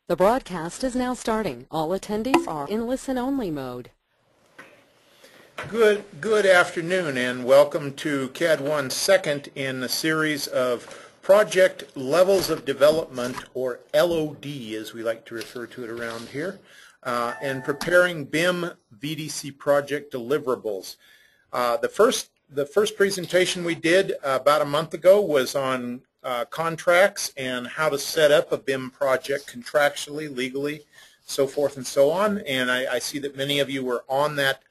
The broadcast is now starting. All attendees are in listen-only mode. Good afternoon, and welcome to CAD-1 second in the series of Project Levels of Development, or LOD as we like to refer to it around here, and preparing BIM VDC project deliverables. The first presentation we did about a month ago was on contracts and how to set up a BIM project contractually, legally, so forth and so on. And I see that many of you were on that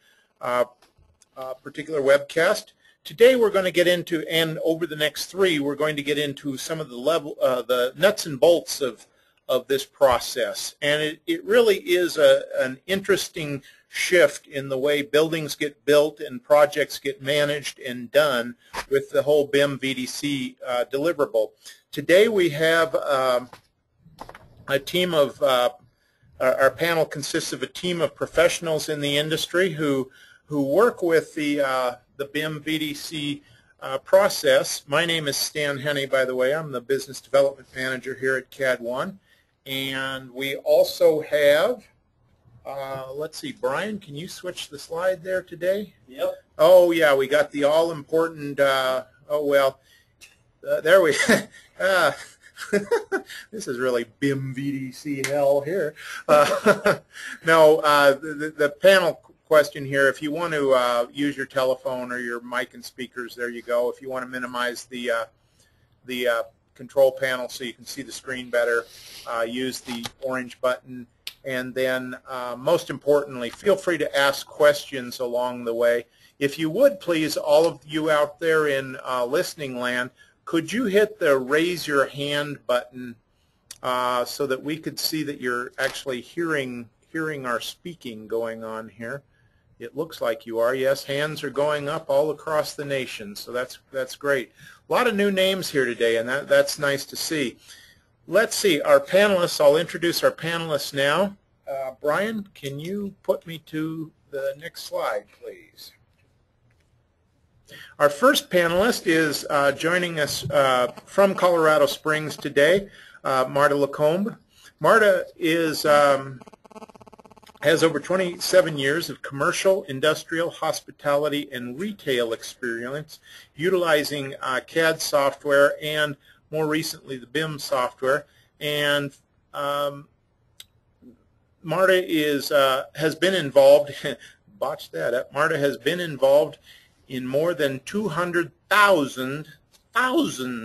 particular webcast. Today we're going to get into, and over the next three, we're going to get into some of the nuts and bolts of this process. And it really is an interesting shift in the way buildings get built and projects get managed and done with the whole BIM VDC deliverable. Today we have a team of, our panel consists of a team of professionals in the industry who work with the BIM VDC process. My name is Stan Henney, by the way. I'm the Business Development Manager here at CAD-1. And we also have, let's see, Brian, can you switch the slide there today? Yep. Oh, yeah, we got the all-important, there we, this is really BIM VDC hell here. No, the panel question here, if you want to use your telephone or your mic and speakers, there you go. If you want to minimize the control panel so you can see the screen better, use the orange button. And then most importantly, feel free to ask questions along the way. If you would please, all of you out there in listening land, could you hit the raise your hand button so that we could see that you're actually hearing our speaking going on here? It looks like you are. Yes, hands are going up all across the nation, so that's great. A lot of new names here today, and that's nice to see. Let's see, our panelists, I'll introduce our panelists now. Brian, can you put me to the next slide, please? Our first panelist is joining us from Colorado Springs today, Marta Lacombe. Marta has over 27 years of commercial, industrial, hospitality, and retail experience utilizing CAD software and more recently the BIM software. And Marta has been involved, botched that up, Marta has been involved in more than 200,000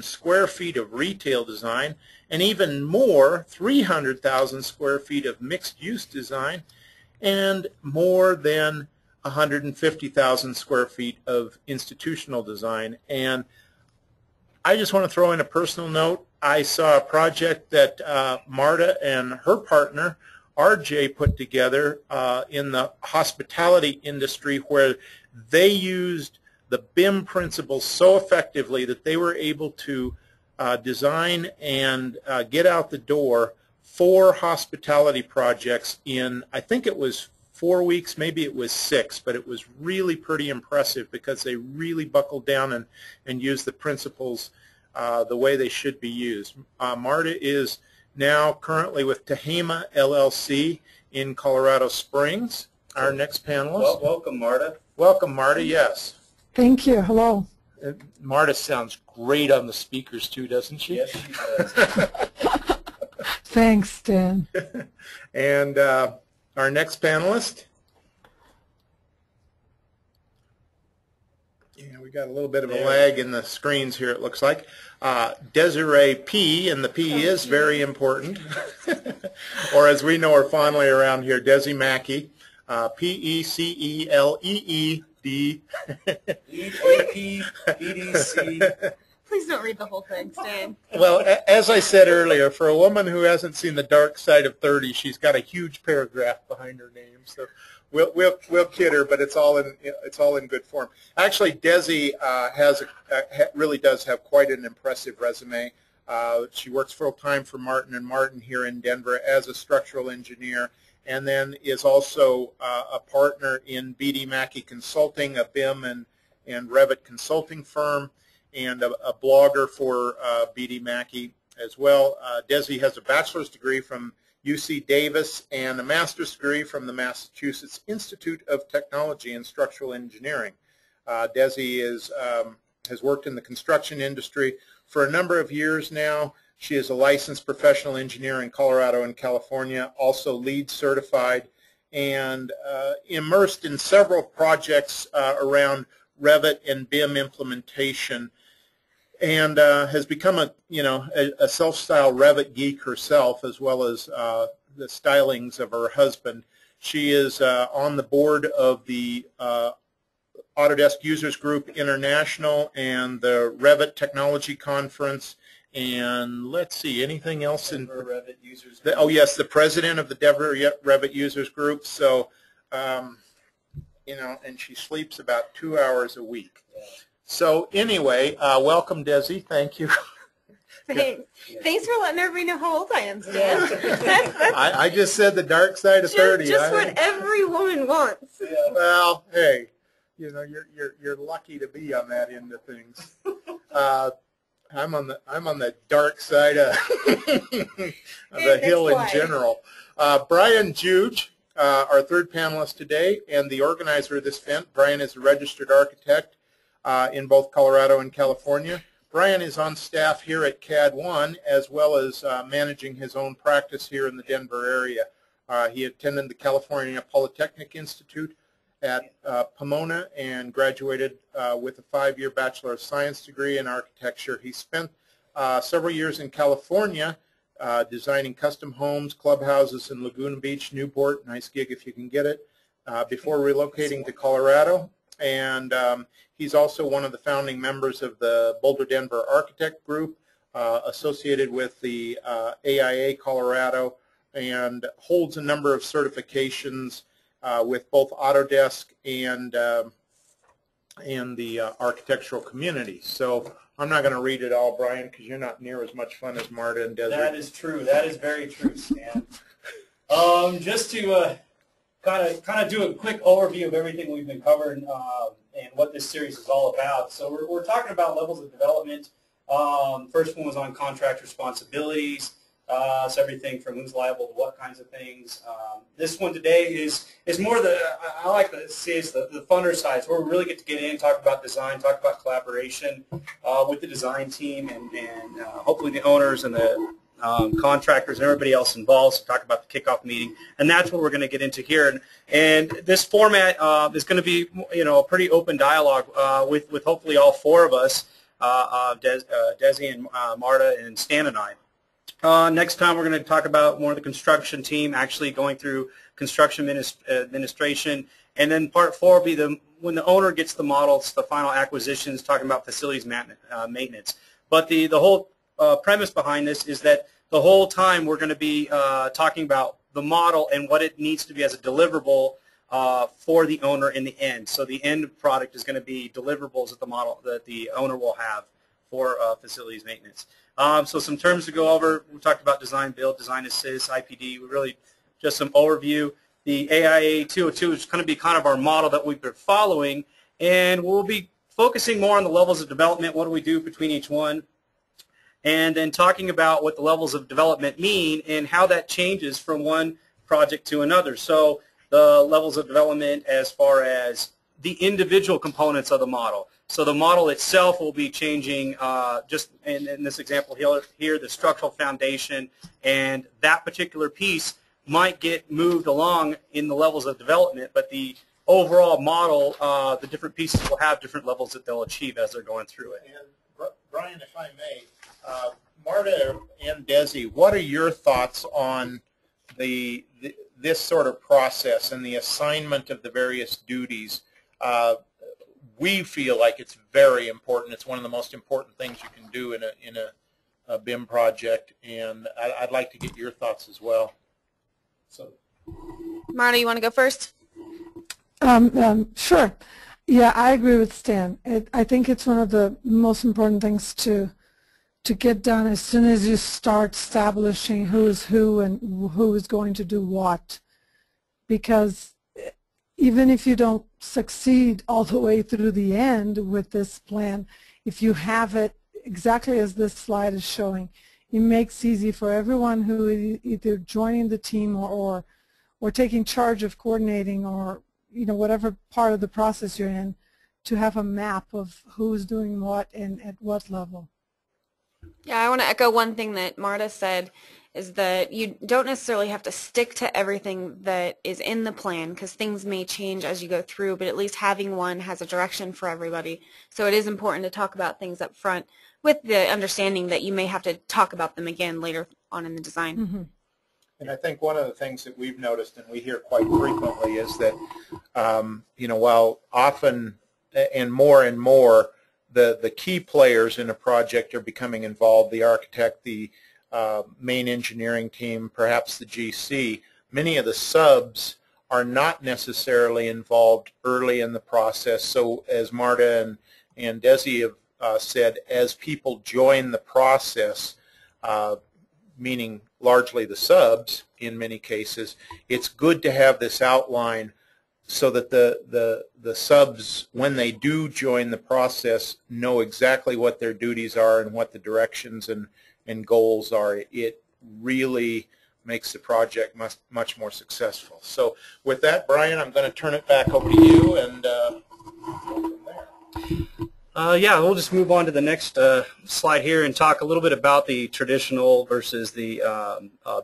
square feet of retail design and even more, 300,000 square feet of mixed-use design, and more than 150,000 square feet of institutional design. And I just want to throw in a personal note. I saw a project that Marta and her partner, RJ, put together in the hospitality industry where they used the BIM principles so effectively that they were able to design and get out the door 4 hospitality projects in, I think it was 4 weeks, maybe it was 6, but it was really pretty impressive because they really buckled down and used the principles the way they should be used. Marta is now currently with Tehama LLC in Colorado Springs. Our next panelist. Well, welcome, Marta. Welcome, Marta, yes. Thank you. Hello. Marta sounds great on the speakers too, doesn't she? Yes, she does. Thanks, Stan. And our next panelist. Yeah, we got a little bit of a lag in the screens here, it looks like. Desiree P, and the P is very important, or as we know her fondly around here, Desi Mackey, P-E-C-E-L-E-E-D. E-A-P-B-D-C. Please don't read the whole thing, Stan. Well, as I said earlier, for a woman who hasn't seen the dark side of 30, she's got a huge paragraph behind her name. So we'll kid her, but it's all in good form. Actually, Desi really does have quite an impressive resume. She works full time for Martin & Martin here in Denver as a structural engineer, and then is also a partner in BD Mackey Consulting, a BIM and Revit consulting firm, and a blogger for BD Mackey as well. Desi has a bachelor's degree from UC Davis, and a master's degree from the Massachusetts Institute of Technology in Structural Engineering. Desi has worked in the construction industry for a number of years now. She is a licensed professional engineer in Colorado and California, also LEED certified, and immersed in several projects around Revit and BIM implementation, and has become a self-styled Revit geek herself, as well as the stylings of her husband. She is on the board of the Autodesk Users Group International and the Revit Technology Conference, and let's see, anything else in Revit Users oh yes, the president of the Denver Revit Users Group. So and she sleeps about 2 hours a week. Yeah. So anyway, welcome, Desi. Thank you. Thanks. Thanks for letting everybody know how old I am, Stan. That's I just said the dark side of 30. just what every woman wants. Yeah. Well, hey, you're lucky to be on that end of things. I'm on the dark side of the hill in general. Brian Juge, our third panelist today, and the organizer of this event. Brian is a registered architect in both Colorado and California. Brian is on staff here at CAD-1, as well as managing his own practice here in the Denver area. He attended the California Polytechnic Institute at Pomona and graduated with a 5-year Bachelor of Science degree in architecture. He spent several years in California designing custom homes, clubhouses in Laguna Beach, Newport, nice gig if you can get it, before relocating to Colorado. And he's also one of the founding members of the Boulder Denver Architect Group, associated with the AIA Colorado, and holds a number of certifications with both Autodesk and the architectural community. So I'm not going to read it all, Brian, because you're not near as much fun as Marta and Desiree. That is true. That is very true, Stan. Just to kind of do a quick overview of everything we've been covering and what this series is all about. So we're talking about levels of development. First one was on contract responsibilities. So everything from who's liable to what kinds of things. This one today is more I like to see it's the funner side, so where we really get to get in, talk about design, talk about collaboration with the design team and hopefully the owners and the contractors and everybody else involved, so talk about the kickoff meeting, and that's what we're going to get into here. And this format is going to be a pretty open dialogue with hopefully all four of us, Desi and Marta and Stan and I. Next time we're going to talk about more of the construction team actually going through construction administration, and then part 4 will be when the owner gets the models, the final acquisitions, talking about facilities maintenance. But the whole premise behind this is that the whole time we're going to be talking about the model and what it needs to be as a deliverable for the owner in the end. So the end product is going to be deliverables that the owner will have for facilities maintenance. So some terms to go over. We talked about design build, design assist, IPD. We really just some overview. The AIA E202 is going to be kind of our model that we've been following, and we'll be focusing more on the levels of development. What do we do between each one? And then talking about what the levels of development mean and how that changes from one project to another. So the levels of development as far as the individual components of the model. So the model itself will be changing, just in this example here, the structural foundation, and that particular piece might get moved along in the levels of development, but the overall model, the different pieces will have different levels that they'll achieve as they're going through it. And Brian, if I may, Marta and Desi, what are your thoughts on this sort of process and the assignment of the various duties? We feel like it's very important. It's one of the most important things you can do in a BIM project, and I'd like to get your thoughts as well. So, Marta, you want to go first? Sure. Yeah, I agree with Stan. I think it's one of the most important things to get done as soon as you start establishing who is who and who is going to do what. Because even if you don't succeed all the way through the end with this plan, if you have it exactly as this slide is showing, it makes easy for everyone who is either joining the team or taking charge of coordinating or whatever part of the process you're in, to have a map of who's doing what and at what level. Yeah, I want to echo one thing that Marta said, is that you don't necessarily have to stick to everything that is in the plan, because things may change as you go through, but at least having one has a direction for everybody. So it is important to talk about things up front with the understanding that you may have to talk about them again later on in the design. Mm-hmm. And I think one of the things that we've noticed, and we hear quite frequently, is that, while often and more, the key players in a project are becoming involved, the architect, the main engineering team, perhaps the GC, many of the subs are not necessarily involved early in the process. So as Marta and Desi have said, as people join the process, meaning largely the subs in many cases, it's good to have this outline so that the subs, when they do join the process, know exactly what their duties are and what the directions and goals are. It really makes the project much more successful. So with that, Brian, I'm going to turn it back over to you and go from there. Yeah, we'll just move on to the next slide here and talk a little bit about the traditional versus the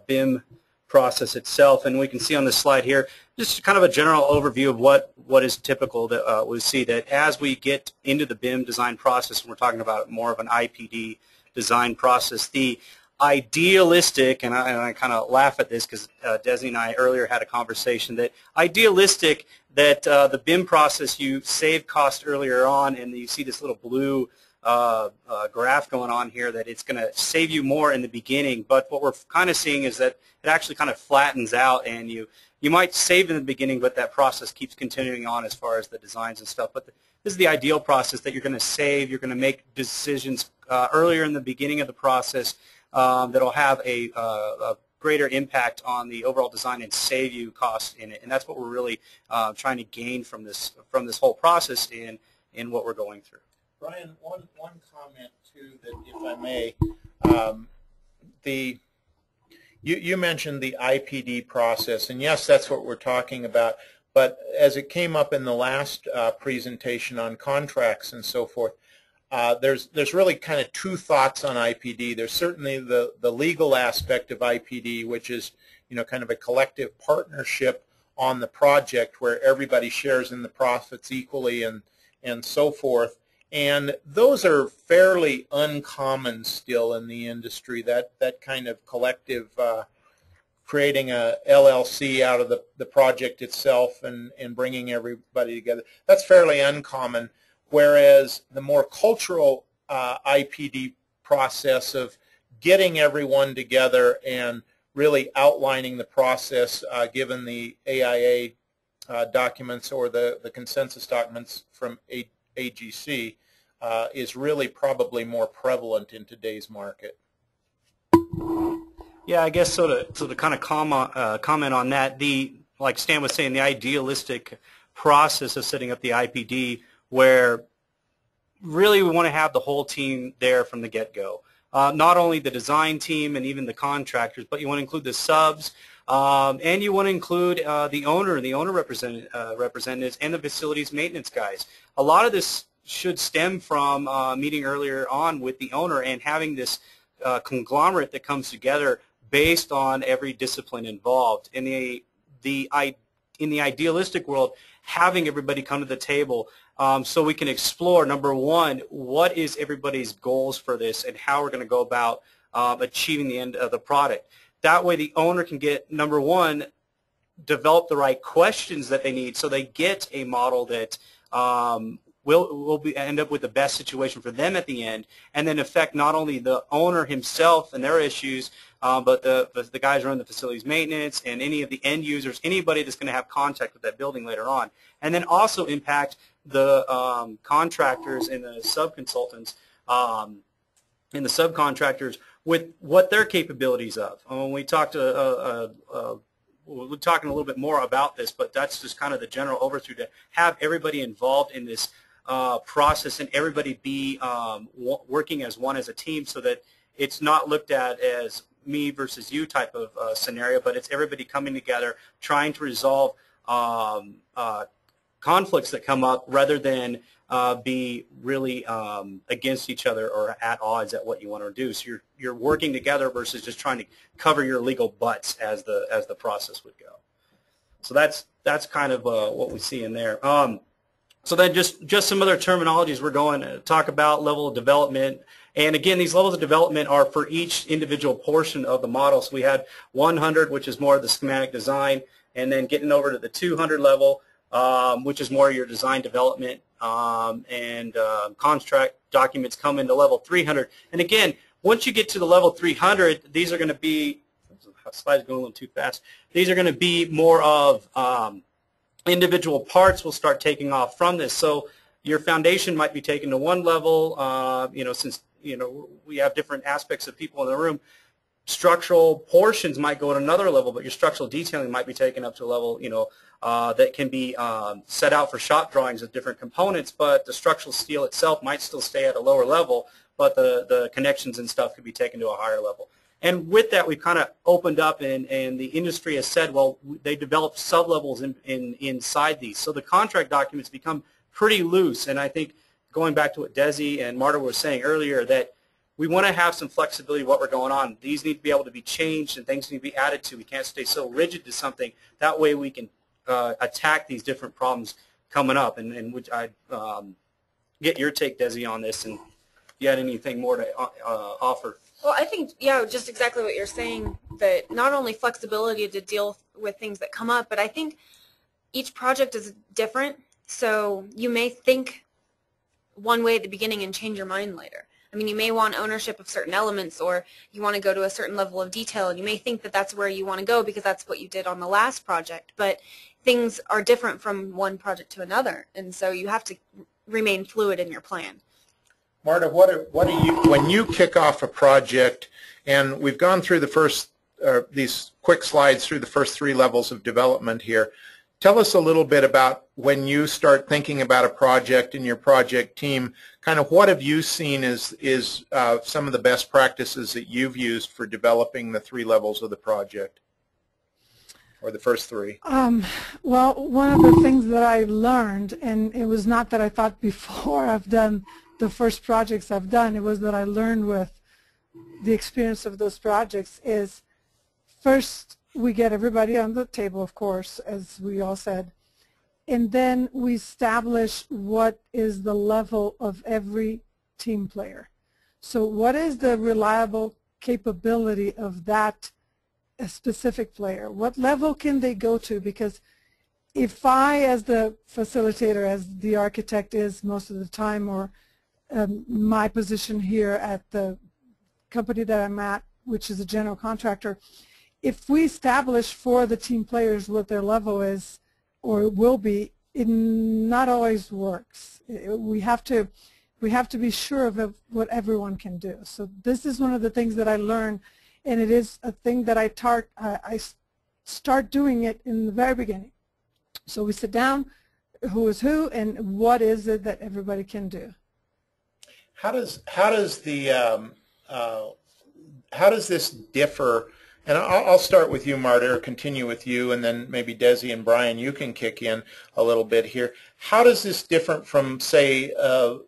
BIM process itself. And we can see on this slide here just kind of a general overview of what is typical that we see, that as we get into the BIM design process, and we're talking about more of an IPD design process, the idealistic, and I kind of laugh at this because Desi and I earlier had a conversation, that idealistic that the BIM process, you save cost earlier on, and you see this little blue graph going on here, that it's going to save you more in the beginning. But what we're kind of seeing is that it actually kind of flattens out, and you might save in the beginning, but that process keeps continuing on as far as the designs and stuff. But this is the ideal process, that you're going to save, you're going to make decisions earlier in the beginning of the process that'll have a greater impact on the overall design and save you costs in it. And that's what we're really trying to gain from this whole process in what we're going through. Brian, one comment too, that if I may, you mentioned the IPD process, and yes, that's what we're talking about. But as it came up in the last presentation on contracts and so forth, there's really kind of two thoughts on IPD. There's certainly the legal aspect of IPD, which is kind of a collective partnership on the project where everybody shares in the profits equally and so forth. And those are fairly uncommon still in the industry, that kind of collective creating a LLC out of the project itself and bringing everybody together. That's fairly uncommon. Whereas the more cultural IPD process of getting everyone together and really outlining the process, given the AIA documents or the consensus documents from AGC, is really probably more prevalent in today's market. Yeah, I guess so to kind of comment on that, like Stan was saying, the idealistic process of setting up the IPD, where really we want to have the whole team there from the get-go. Not only the design team and even the contractors, but you want to include the subs, and you want to include the owner and the owner representatives and the facilities maintenance guys. A lot of this should stem from meeting earlier on with the owner and having this conglomerate that comes together based on every discipline involved. In the idealistic world, having everybody come to the table so we can explore, number one, what is everybody's goals for this and how we're going to go about achieving the end of the product. That way the owner can get, number one, develop the right questions that they need so they get a model that will end up with the best situation for them at the end, and then affect not only the owner himself and their issues, but the guys running the facilities maintenance and any of the end users, anybody that's going to have contact with that building later on. And then also impact the contractors and the subconsultants and the subcontractors with what their capabilities of. When we talked we're talking a little bit more about this, but that's just kind of the general overview, to have everybody involved in this process and everybody be working as one as a team, so that it's not looked at as me versus you type of scenario, but it's everybody coming together trying to resolve conflicts that come up rather than be really against each other or at odds at what you want to do. So you're working together versus just trying to cover your legal butts as the process would go. So that's kind of what we see in there. So then just some other terminologies we're going to talk about: level of development. And again, these levels of development are for each individual portion of the model. So we had 100, which is more of the schematic design, and then getting over to the 200 level, which is more your design development, and contract documents come into level 300. And again, once you get to the level 300, these are going to be, slides going a little too fast, these are going to be more of individual parts will start taking off from this. So your foundation might be taken to one level, since we have different aspects of people in the room. Structural portions might go at another level, but your structural detailing might be taken up to a level, that can be set out for shop drawings of different components, but the structural steel itself might still stay at a lower level, but the connections and stuff could be taken to a higher level. And with that, we've kind of opened up, and the industry has said, well, they develop sub-levels inside these. So the contract documents become pretty loose, and I think going back to what Desi and Marta were saying earlier, that we want to have some flexibility what we're going on. These need to be able to be changed and things need to be added to. We can't stay so rigid to something. That way we can attack these different problems coming up. And which I'd get your take, Desi, on this, and if you had anything more to offer. Well, I think, yeah, just exactly what you're saying, that not only flexibility to deal with things that come up, but I think each project is different. So you may think one way at the beginning and change your mind later. I mean, you may want ownership of certain elements, or you want to go to a certain level of detail, and you may think that that's where you want to go because that's what you did on the last project, but things are different from one project to another, and so you have to remain fluid in your plan. Marta, what do you, when you kick off a project, and we've gone through the first, these quick slides through the first 3 levels of development here, tell us a little bit about when you start thinking about a project and your project team, kind of what have you seen is some of the best practices that you've used for developing the 3 levels of the project, or the first 3? Well, one of the things that I learned, and it was not that I thought before I've done the first projects I've done, it was that I learned with the experience of those projects, is first we get everybody on the table, of course, as we all said, and then we establish what is the level of every team player. So what is the reliable capability of that specific player? What level can they go to? Because if I, as the facilitator, as the architect is most of the time, or my position here at the company that I'm at, which is a general contractor, if we establish for the team players what their level is or will be, it not always works. We have to be sure of what everyone can do. So this is one of the things that I learned, and it is a thing that I start doing it in the very beginning. So we sit down, who is who, and what is it that everybody can do. How does this differ? And I'll start with you, Marta, or continue with you, and then maybe Desi and Brian, you can kick in a little bit here. How does this differ from, say, a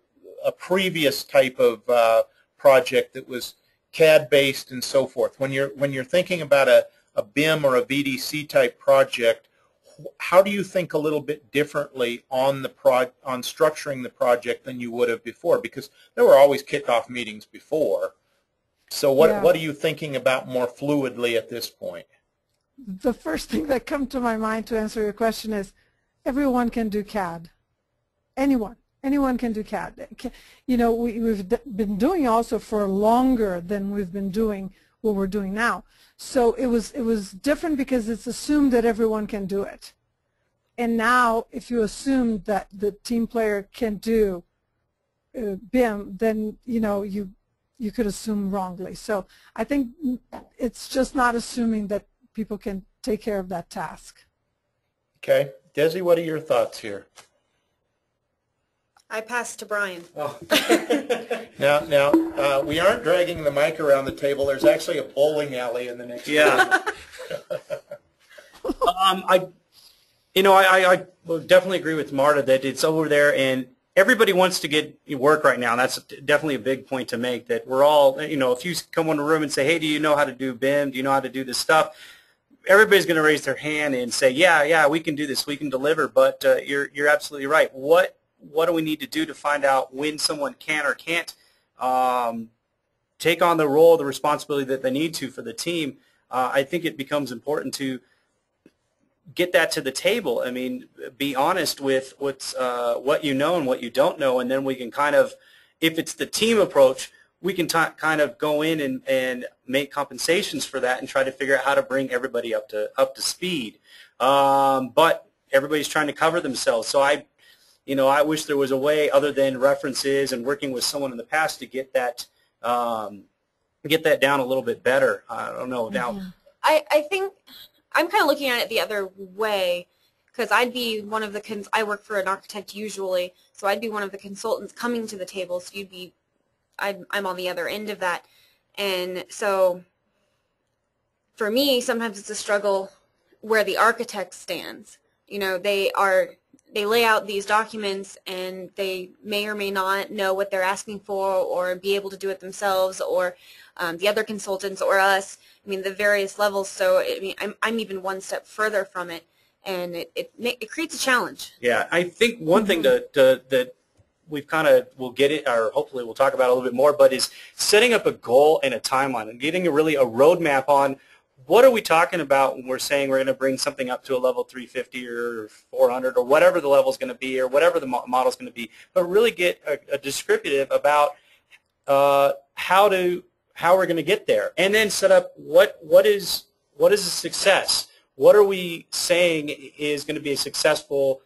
previous type of project that was CAD-based and so forth? When you're thinking about a BIM or a VDC type project, how do you think a little bit differently on structuring the project than you would have before? Because there were always kickoff meetings before. So what are you thinking about more fluidly at this point? The first thing that comes to my mind to answer your question is everyone can do CAD. Anyone can do CAD. You know, we've been doing also for longer than we've been doing what we're doing now. So it was different because it's assumed that everyone can do it. And now if you assume that the team player can do BIM, then you could assume wrongly. So I think it's just not assuming that people can take care of that task. Okay. Desi, what are your thoughts here? I pass to Brian. Oh. Now, we aren't dragging the mic around the table. There's actually a bowling alley in the next room. Yeah. I would definitely agree with Marta that it's over there, and everybody wants to get work right now. And that's definitely a big point to make, that we're all, if you come in a room and say, hey, do you know how to do BIM? Do you know how to do this stuff? Everybody's going to raise their hand and say, yeah, we can do this, we can deliver. But you're absolutely right. What do we need to do to find out when someone can or can't take on the role, the responsibility that they need to for the team? I think it becomes important to get that to the table. I mean, be honest with what you know and what you don't know, and then we can kind of, if it's the team approach, we can kind of go in and make compensations for that and try to figure out how to bring everybody up to speed. But everybody's trying to cover themselves. So I wish there was a way other than references and working with someone in the past to get that down a little bit better. I don't know. Now, I think I'm kind of looking at it the other way, because I'd be one of the I work for an architect usually, so I'd be one of the consultants coming to the table. So I'm on the other end of that, and so for me, sometimes it's a struggle where the architect stands. They lay out these documents, and they may or may not know what they're asking for or be able to do it themselves, or the other consultants or us. I mean, the various levels. So I'm even one step further from it, and it creates a challenge. Yeah, I think one thing that we've we'll get it, or hopefully we'll talk about a little bit more, but is setting up a goal and a timeline and getting a roadmap on what are we talking about when we're saying we're going to bring something up to a level 350 or 400 or whatever the level is going to be or whatever the model is going to be, but really get a descriptive about how we're going to get there, and then set up what is a success. What are we saying is going to be a successful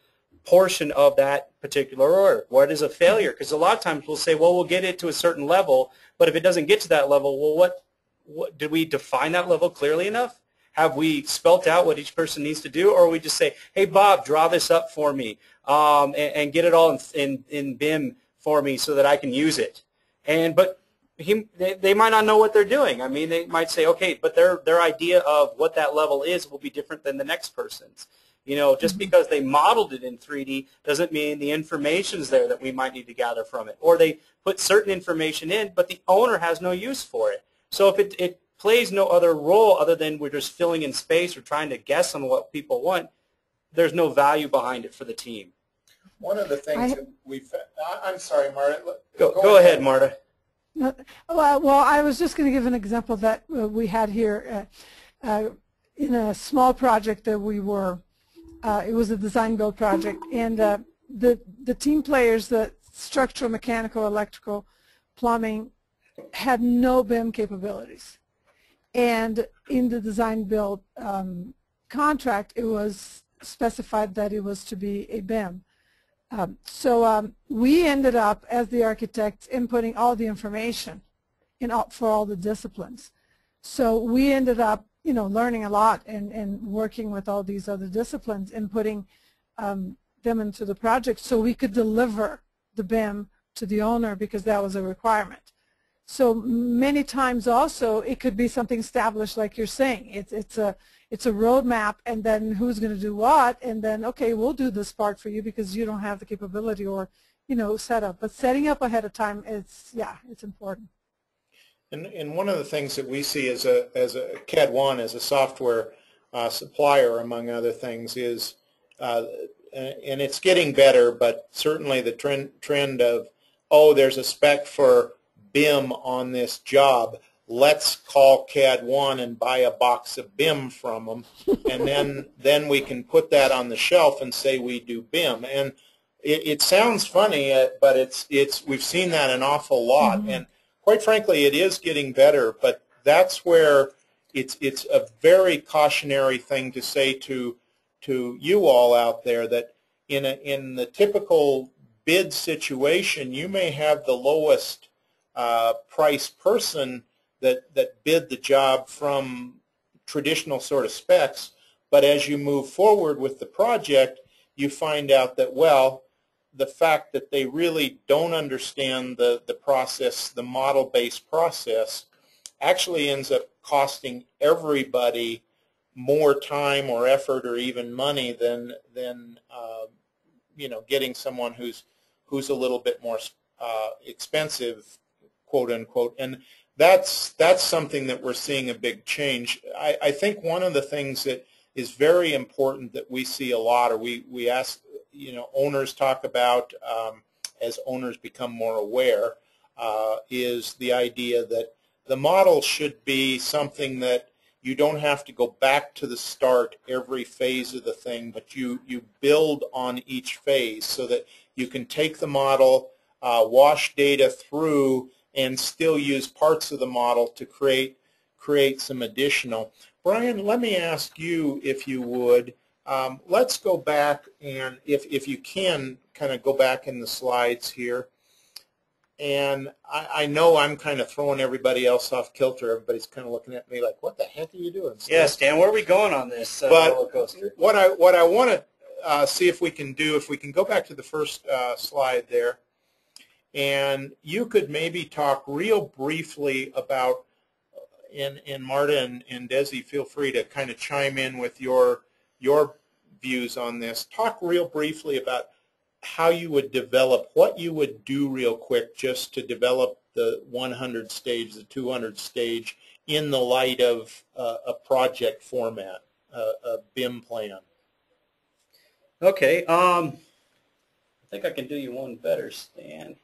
portion of that particular order? What is a failure? Because a lot of times we'll say, well, we'll get it to a certain level, but if it doesn't get to that level, well, what did we define that level clearly enough? Have we spelt out what each person needs to do, or we just say, hey, Bob, draw this up for me and get it all in BIM for me so that I can use it? But they might not know what they're doing. I mean, they might say, okay, but their idea of what that level is will be different than the next person's. Just because they modeled it in 3D doesn't mean the information's there that we might need to gather from it. Or they put certain information in, but the owner has no use for it. So if it plays no other role other than we're just filling in space or trying to guess on what people want, there's no value behind it for the team. One of the things that I'm sorry, Marta. Go ahead, Marta. Well, I was just going to give an example that we had here in a small project that we were. It was a design build project, and the team players, the structural, mechanical, electrical, plumbing, had no BIM capabilities. And in the design build contract, it was specified that it was to be a BIM. So we ended up, as the architects, inputting all the information for all the disciplines. So we ended up, learning a lot and working with all these other disciplines and putting them into the project so we could deliver the BIM to the owner, because that was a requirement. So many times also it could be something established, like you're saying. It's a roadmap, and then who's going to do what, and then, okay, we'll do this part for you because you don't have the capability or, set up. But setting up ahead of time it's important. And one of the things that we see as a CAD-1, as a software supplier, among other things, is, and it's getting better, but certainly the trend of, oh, there's a spec for BIM on this job, let's call CAD-1 and buy a box of BIM from them, and then we can put that on the shelf and say we do BIM. And it sounds funny, but we've seen that an awful lot. Mm-hmm. And quite frankly, it is getting better, but that's where it's a very cautionary thing to say to you all out there, that in the typical bid situation, you may have the lowest price person that bid the job from traditional sort of specs, but as you move forward with the project, you find out that, well, the fact that they really don't understand the process, the model-based process, actually ends up costing everybody more time or effort or even money than you know, getting someone who's a little bit more expensive, quote unquote. And that's something that we're seeing a big change. I think one of the things that is very important that we see a lot, or we ask, you know, owners talk about as owners become more aware, is the idea that the model should be something that you don't have to go back to the start every phase of the thing, but you build on each phase so that you can take the model, wash data through, and still use parts of the model to create some additional. Brian, let me ask you, if you would, let's go back, and if you can kind of go back in the slides here. And I know I'm kind of throwing everybody else off kilter. Everybody's kind of looking at me like, what the heck are you doing, Steve? Yes, Dan, where are we going on this roller coaster? What I want to see if we can do, if we can go back to the first slide there, and you could maybe talk real briefly about, and Marta and Desi, feel free to kind of chime in with your views on this. Talk real briefly about how you would develop, what you would do real quick just to develop the 100 stage, the 200 stage in the light of a project format, a BIM plan. Okay, I think I can do you one better, Stan.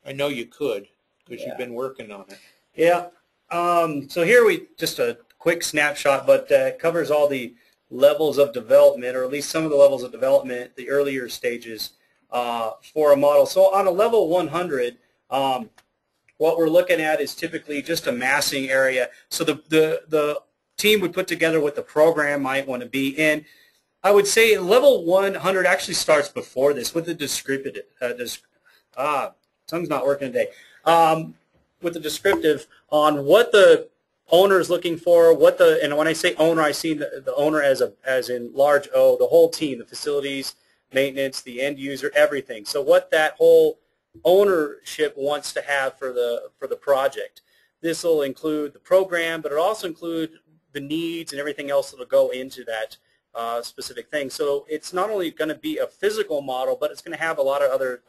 I know you could, because you've been working on it. Yeah, so here just a quick snapshot, but it covers all the levels of development, or at least some of the levels of development, the earlier stages for a model. So on a level 100, what we're looking at is typically just a massing area. So the team would put together what the program might want to be in. I would say level 100 actually starts before this with the descriptive. Tongue's not working today. With the descriptive on what the owner is looking for, and when I say owner, I see the owner as in large O, the whole team, the facilities, maintenance, the end user, everything. So what that whole ownership wants to have for the project. This will include the program, but it'll also include the needs and everything else that will go into that specific thing. So it's not only going to be a physical model, but it's going to have a lot of other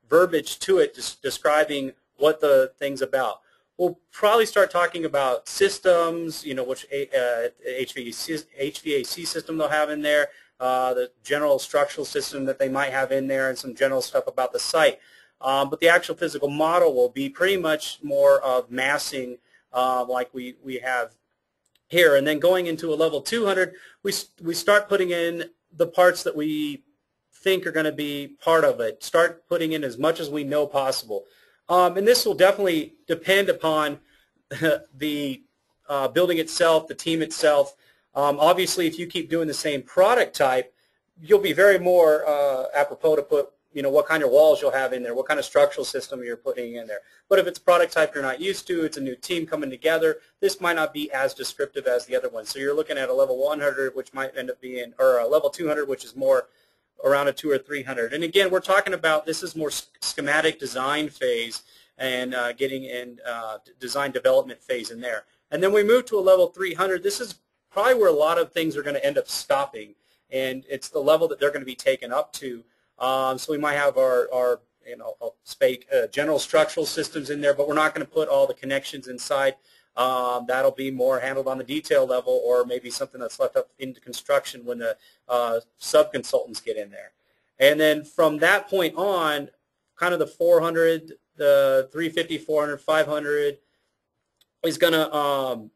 verbiage to it, describing what the thing's about. We'll probably start talking about systems, you know, which HVAC system they'll have in there, the general structural system that they might have in there, and some general stuff about the site. But the actual physical model will be pretty much more of massing like we have here. And then going into a level 200, we start putting in the parts that we think are going to be part of it. Start putting in as much as we know possible. And this will definitely depend upon the building itself, the team itself. Obviously, if you keep doing the same product type, you'll be very more apropos to put, you know, what kind of walls you'll have in there, what kind of structural system you're putting in there. But if it's a product type you're not used to, it's a new team coming together, this might not be as descriptive as the other one. So you're looking at a level 100, which might end up being, or a level 200, which is more around a 200 or 300. And again, we're talking about, this is more schematic design phase and getting in design development phase in there. And then we move to a level 300. This is probably where a lot of things are going to end up stopping, and it's the level that they're going to be taken up to. So we might have our you know, general structural systems in there, but we're not going to put all the connections inside. That'll be more handled on the detail level, or maybe something that's left up into construction when the sub-consultants get in there. And then from that point on, kind of the 400, the 350, 400, 500 is going to,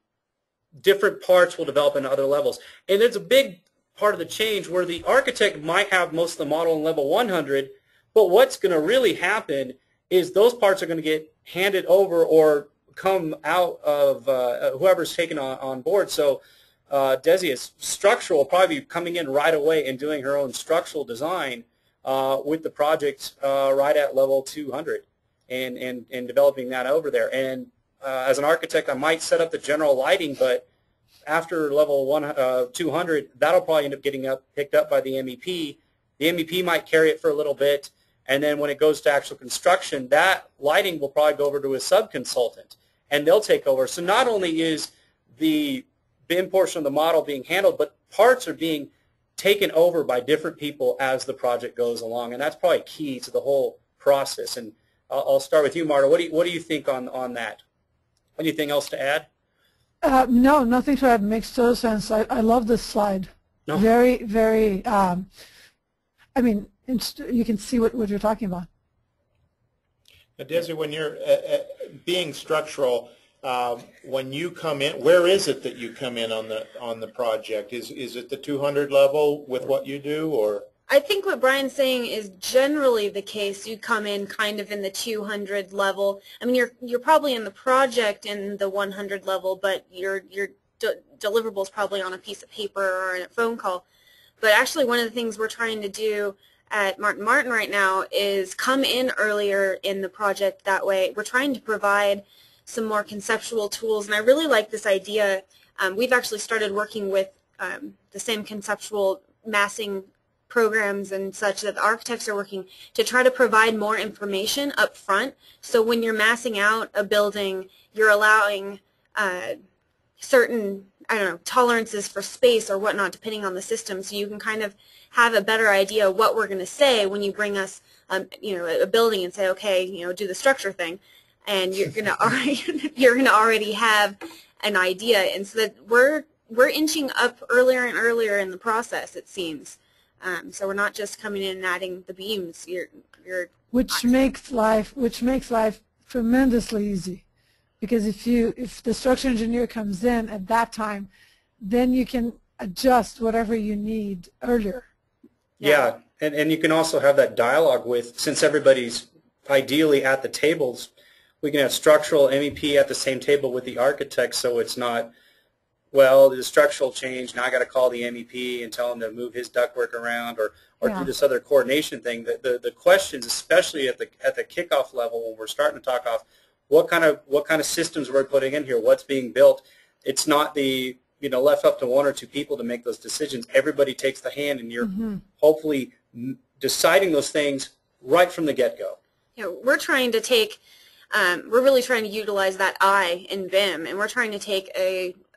different parts will develop into other levels. And there's a big part of the change where the architect might have most of the model in level 100, but what's going to really happen is those parts are going to get handed over or come out of whoever's taken on board. So Desi is structural, will probably be coming in right away and doing her own structural design with the project right at level 200 and developing that over there. And as an architect, I might set up the general lighting, but after level 200, that'll probably end up getting picked up by the MEP. The MEP might carry it for a little bit, And then when it goes to actual construction, that lighting will probably go over to a sub-consultant, and they'll take over. So not only is the BIM portion of the model being handled, but parts are being taken over by different people as the project goes along, and that's probably key to the whole process. And I'll start with you, Marta. What do you think on that? Anything else to add? No, nothing to add. Makes total sense. I love this slide. No. Very, very, I mean, you can see what you're talking about. Now, Desi, when you're being structural, when you come in, where is it that you come in on the project? Is it the 200 level with what you do, or? I think what Brian's saying is generally the case. You come in kind of in the 200 level. I mean, you're probably in the project in the 100 level, but your deliverables probably on a piece of paper or in a phone call. But actually, one of the things we're trying to do at Martin Martin right now is come in earlier in the project. That way, we're trying to provide some more conceptual tools, and I really like this idea. We've actually started working with the same conceptual massing programs and such that the architects are working to try to provide more information up front. So when you're massing out a building, you're allowing certain, I don't know, tolerances for space or whatnot depending on the system, so you can kind of have a better idea of what we're going to say when you bring us a building and say, okay, do the structure thing, and you're going to already have an idea. And so that we're inching up earlier and earlier in the process, it seems. So we're not just coming in and adding the beams. Which makes life tremendously easy, because if the structural engineer comes in at that time, then you can adjust whatever you need earlier. Yeah, and you can also have that dialogue with, since everybody's ideally at the tables, we can have structural MEP at the same table with the architect, so it's not, well, the structural change, now I got to call the MEP and tell him to move his ductwork around or do this other coordination thing. The questions, especially at the kickoff level when we're starting to talk off, what kind of systems we're putting in here, what's being built. It's not the left up to one or two people to make those decisions. Everybody takes the hand, and you're hopefully deciding those things right from the get-go. We're trying to take, we're really trying to utilize that I in BIM, and we're trying to take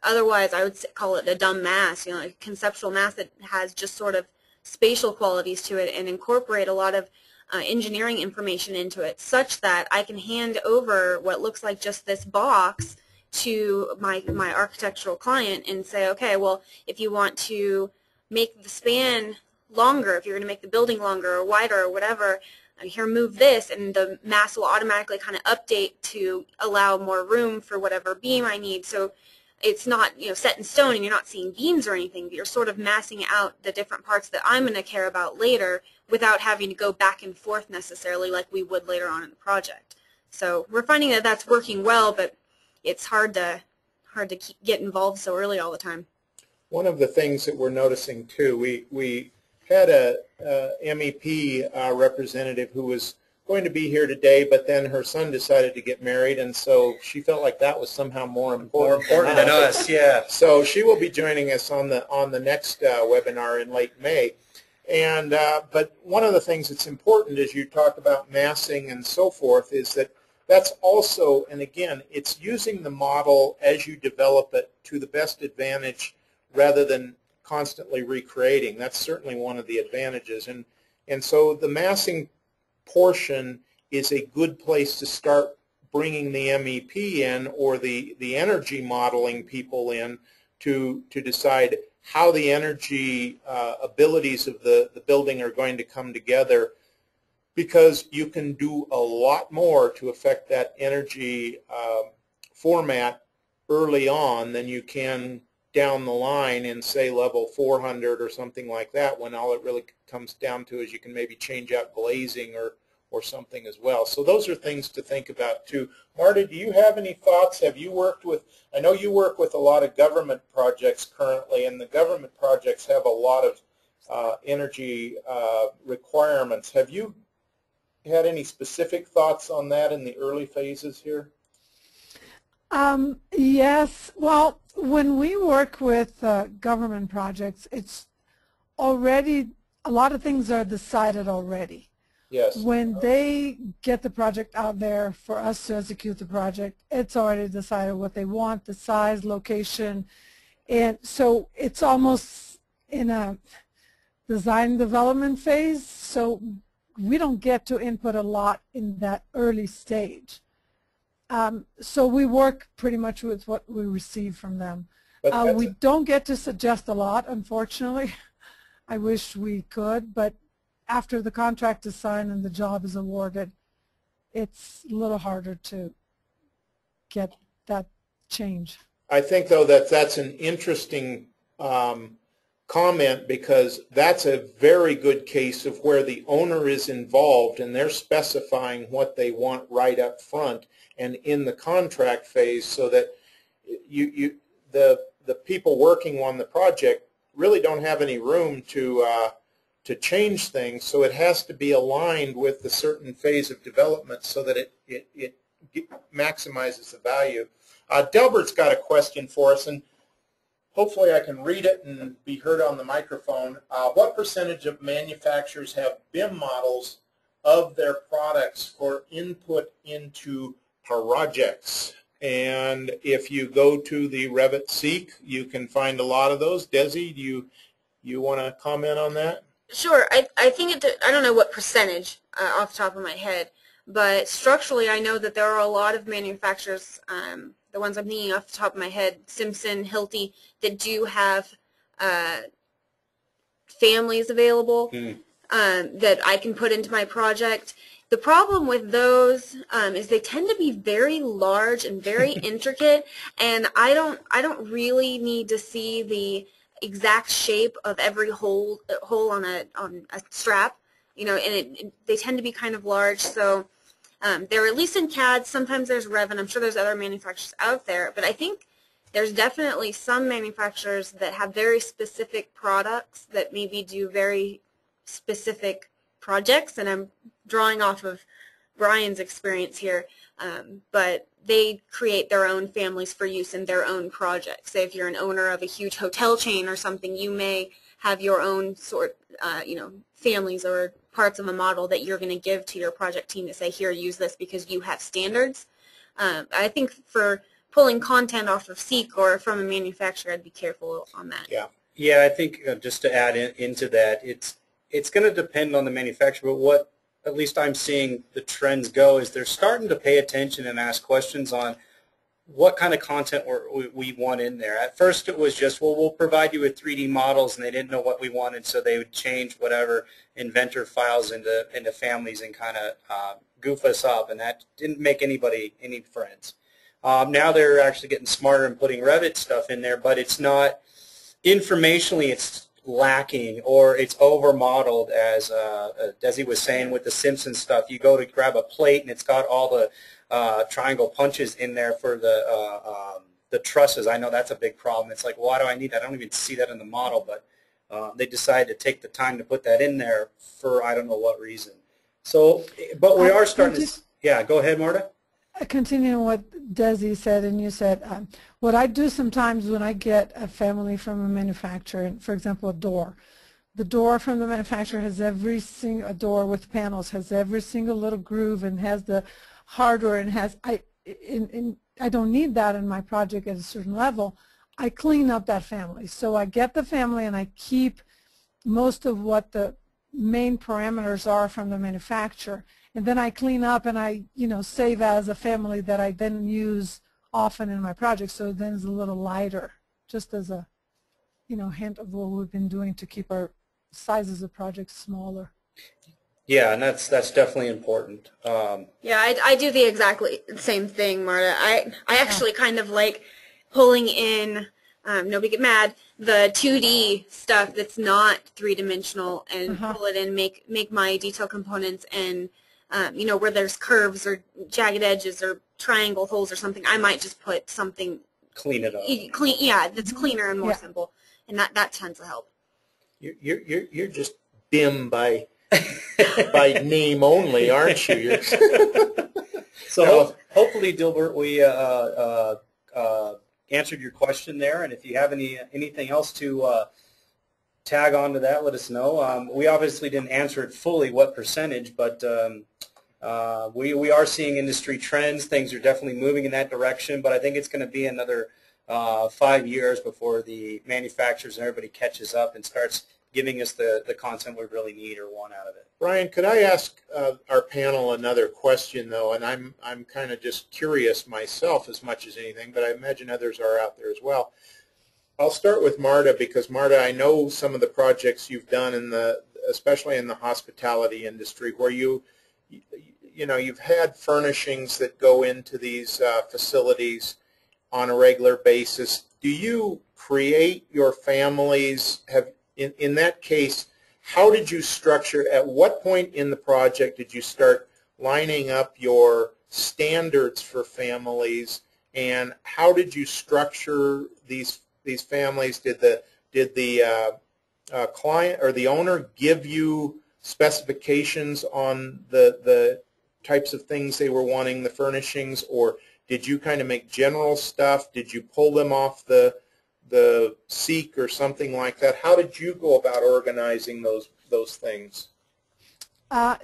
otherwise I would call it a dumb mass, a conceptual mass that has just sort of spatial qualities to it, and incorporate a lot of engineering information into it, such that I can hand over what looks like just this box to my architectural client and say, okay, well, if you want to make the span longer, if you're going to make the building longer or wider or whatever, here, move this, and the mass will automatically kind of update to allow more room for whatever beam I need. So it's not set in stone, and you're not seeing beams or anything, but you're sort of massing out the different parts that I'm going to care about later without having to go back and forth necessarily like we would later on in the project. So we're finding that that's working well, but it's hard to get involved so early all the time. One of the things that we're noticing too, we had a MEP representative who was going to be here today, but then her son decided to get married, and so she felt like that was somehow more important than us. Yeah. So she will be joining us on the next webinar in late May. And but one of the things that's important as you talk about massing and so forth is that that's also, and again, it's using the model as you develop it to the best advantage rather than constantly recreating. That's certainly one of the advantages. And so the massing portion is a good place to start bringing the MEP in, or the energy modeling people in, to decide how the energy abilities of the building are going to come together, because you can do a lot more to affect that energy format early on than you can down the line in, say, level 400 or something like that, when all it really comes down to is you can maybe change out glazing or something as well. So those are things to think about too. Marta, do you have any thoughts? Have you worked with, I know you work with a lot of government projects currently, and the government projects have a lot of energy requirements. Have you had any specific thoughts on that in the early phases here? Yes. Well, when we work with government projects, it's already, a lot of things are decided already. Yes. When they get the project out there for us to execute the project, it's already decided what they want, the size, location, and so it's almost in a design development phase, so we don't get to input a lot in that early stage. So we work pretty much with what we receive from them. We don't get to suggest a lot, unfortunately. I wish we could, but after the contract is signed and the job is awarded, it's a little harder to get that change. I think, though, that that's an interesting comment, because that's a very good case of where the owner is involved and they're specifying what they want right up front and in the contract phase, so that the people working on the project really don't have any room to change things. So it has to be aligned with the certain phase of development so that it maximizes the value. Delbert's got a question for us, and hopefully I can read it and be heard on the microphone. What percentage of manufacturers have BIM models of their products for input into projects? And if you go to the Revit Seek, you can find a lot of those. Desi, do you want to comment on that? Sure. I think I don't know what percentage off the top of my head, but structurally I know that there are a lot of manufacturers, the ones I'm thinking off the top of my head, Simpson, Hilti, that do have families available that I can put into my project. The problem with those is they tend to be very large and very intricate, and I don't really need to see the exact shape of every hole on a strap, you know, and they tend to be kind of large. So they're at least in CAD. Sometimes there's Revit. I'm sure there's other manufacturers out there, but I think there's definitely some manufacturers that have very specific products that maybe do very specific projects, and I'm drawing off of Brian's experience here, but they create their own families for use in their own projects. Say if you're an owner of a huge hotel chain or something, you may have your own families or parts of a model that you're going to give to your project team to say, here, use this because you have standards. I think for pulling content off of Seek or from a manufacturer, I'd be careful on that. Yeah, I think just to add into that, it's going to depend on the manufacturer, but what at least I'm seeing the trends go is they're starting to pay attention and ask questions on what kind of content we want in there. At first it was just, well, we'll provide you with 3D models, and they didn't know what we wanted, so they would change whatever inventor files into families and kind of goof us up, and that didn't make anybody any friends. Now they're actually getting smarter and putting Revit stuff in there, but it's not, informationally it's lacking, or it's over modeled, as Desi was saying with the Simpson stuff. You go to grab a plate and it's got all the triangle punches in there for the trusses. I know that's a big problem. It's like, why do I need that? I don't even see that in the model, but they decided to take the time to put that in there for I don't know what reason. So, but we are starting to, yeah, go ahead, Marta. Continuing what Desi said and you said, what I do sometimes when I get a family from a manufacturer, for example, a door. The door from the manufacturer has every single, a door with panels has every single little groove and has the hardware and has, I don't need that in my project at a certain level. I clean up that family. So I get the family and I keep most of what the main parameters are from the manufacturer. And then I clean up and I, save as a family that I then use often in my project. So then it's a little lighter, just as a, hint of what we've been doing to keep our sizes of projects smaller. Yeah, and that's definitely important. Yeah, I do the exactly same thing, Marta. I actually kind of like pulling in, nobody get mad, the 2D stuff that's not three-dimensional and pull it in, make my detail components, and where there's curves or jagged edges or triangle holes or something, I might just put something. Clean it up. Yeah, that's cleaner and more simple, and that tends to help. You're just BIM by name only, aren't you? So hopefully, Dilbert, we answered your question there, and if you have anything else to tag on to that, let us know. We obviously didn't answer it fully, what percentage, but we are seeing industry trends. Things are definitely moving in that direction, but I think it's going to be another 5 years before the manufacturers and everybody catches up and starts giving us the content we really need or want out of it. Brian, could I ask our panel another question, though? And I'm kind of just curious myself as much as anything, but I imagine others are out there as well. I'll start with Marta, because Marta, I know some of the projects you've done especially in the hospitality industry, where you've had furnishings that go into these facilities on a regular basis. Do you create your families? In that case, how did you structure, at what point in the project did you start lining up your standards for families, and how did you structure these families? Did the client or the owner give you specifications on the types of things they were wanting, the furnishings, or did you kind of make general stuff? Did you pull them off the Seek or something like that? How did you go about organizing those things?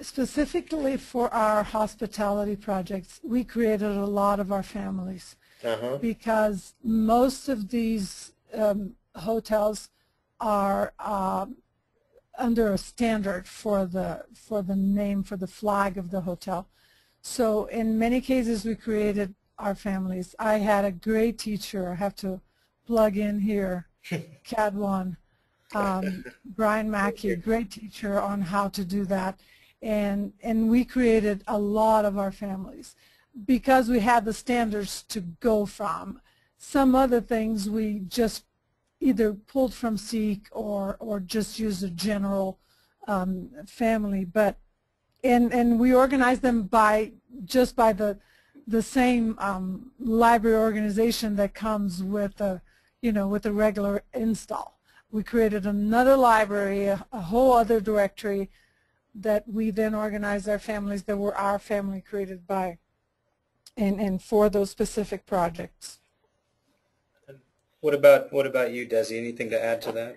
Specifically for our hospitality projects, we created a lot of our families because most of these hotels are under a standard for the name, for the flag of the hotel. So in many cases we created our families. I had a great teacher, I have to plug in here, CAD-1, Brian Mackey, great teacher on how to do that. And we created a lot of our families because we had the standards to go from. Some other things we just either pulled from Seek or just used a general family, but and we organized them by the same library organization that comes with a with a regular install. We created another library, a whole other directory that we then organized our families that were our family created by and for those specific projects. What about you, Desi? Anything to add to that?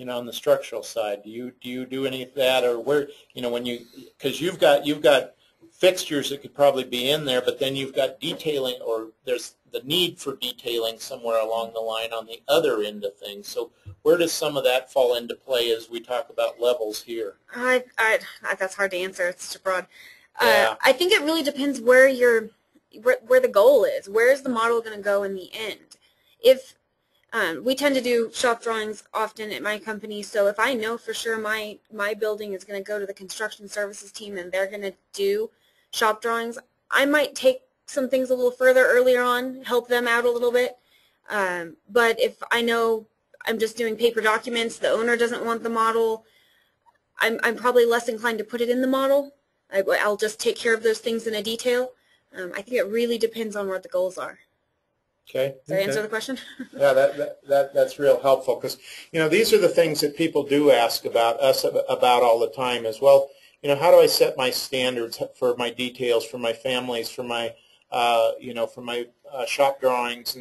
On the structural side, do you do any of that, or where because you've got fixtures that could probably be in there, but then you've got detailing, or there's the need for detailing somewhere along the line on the other end of things. So where does some of that fall into play as we talk about levels here? That's hard to answer. It's too broad. Yeah. I think it really depends where the goal is. Where is the model going to go in the end? If we tend to do shop drawings often at my company, so if I know for sure my building is going to go to the construction services team and they're going to do shop drawings, I might take some things a little further earlier on, help them out a little bit. But if I know I'm just doing paper documents, the owner doesn't want the model, I'm probably less inclined to put it in the model. I'll just take care of those things in a detail. I think it really depends on what the goals are. Okay. Does that answer the question? Yeah, that's real helpful, because these are the things that people do ask about us about all the time as well. How do I set my standards for my details, for my families, for my for my shop drawings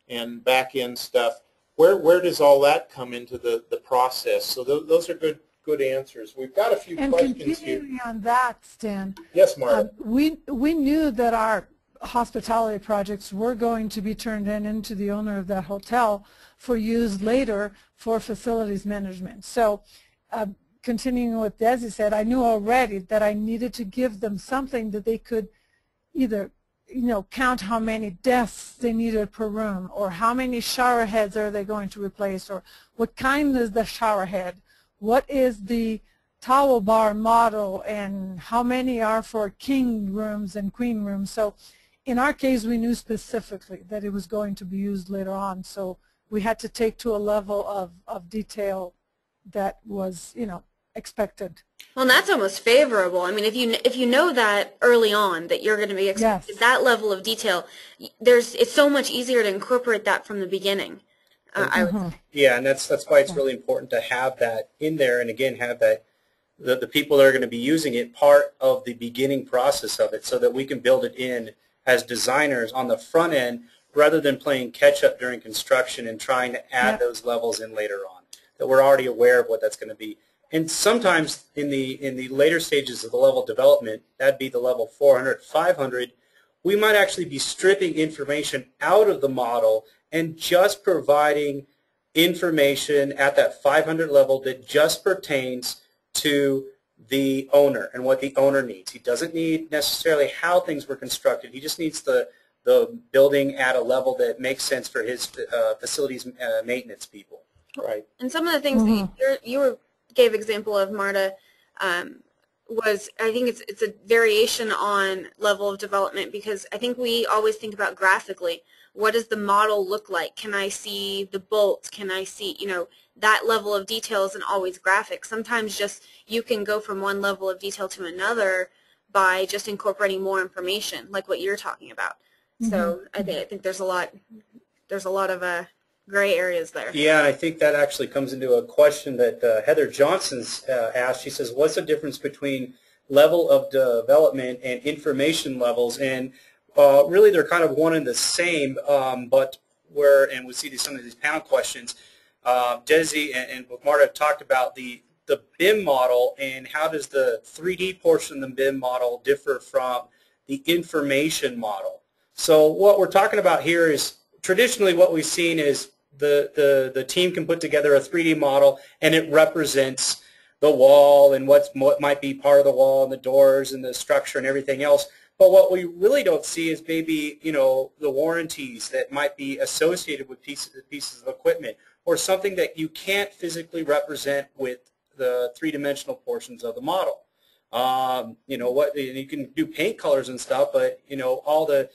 and back end stuff? Where does all that come into the process? So those are good answers. We've got a few questions here. And continuing on that, Stan. Yes, Marta. We knew that our hospitality projects were going to be turned into the owner of that hotel for use later for facilities management. So continuing what Desi said, I knew already that I needed to give them something that they could either count how many desks they needed per room, or how many shower heads are they going to replace, or what kind is the shower head, what is the towel bar model, and how many are for king rooms and queen rooms. So in our case, we knew specifically that it was going to be used later on, so we had to take to a level of detail that was, expected. Well, and that's almost favorable. I mean, if you know that early on that you're going to be expected that level of detail, it's so much easier to incorporate that from the beginning. I would say. Yeah, and that's why it's really important to have that in there, and again, have that the people that are going to be using it part of the beginning process of it, so that we can build it in as designers on the front end, rather than playing catch up during construction and trying to add those levels in later on. that we're already aware of what that's going to be. And sometimes in the later stages of the level development, that'd be the level 400, 500, we might actually be stripping information out of the model and just providing information at that 500 level that just pertains to the owner and what the owner needs. He doesn't need necessarily how things were constructed. He just needs the building at a level that makes sense for his facilities maintenance people. Right. And some of the things that you gave example of, Marta, was, I think it's a variation on level of development, because I think we always think about graphically. What does the model look like? Can I see the bolts? Can I see, that level of detail isn't always graphic. Sometimes just you can go from one level of detail to another by just incorporating more information, like what you're talking about. So I think there's a lot of gray areas there. Yeah, and I think that actually comes into a question that Heather Johnson's asked. She says, what's the difference between level of development and information levels? And really they're kind of one and the same, but and we see some of these panel questions, Desi and Marta have talked about the BIM model, and how does the 3D portion of the BIM model differ from the information model. So what we're talking about here is traditionally what we've seen is the team can put together a 3D model, and it represents the wall and what might be part of the wall and the doors and the structure and everything else. But what we really don't see is maybe, the warranties that might be associated with pieces of equipment, or something that you can't physically represent with the three-dimensional portions of the model. You can do paint colors and stuff, but all the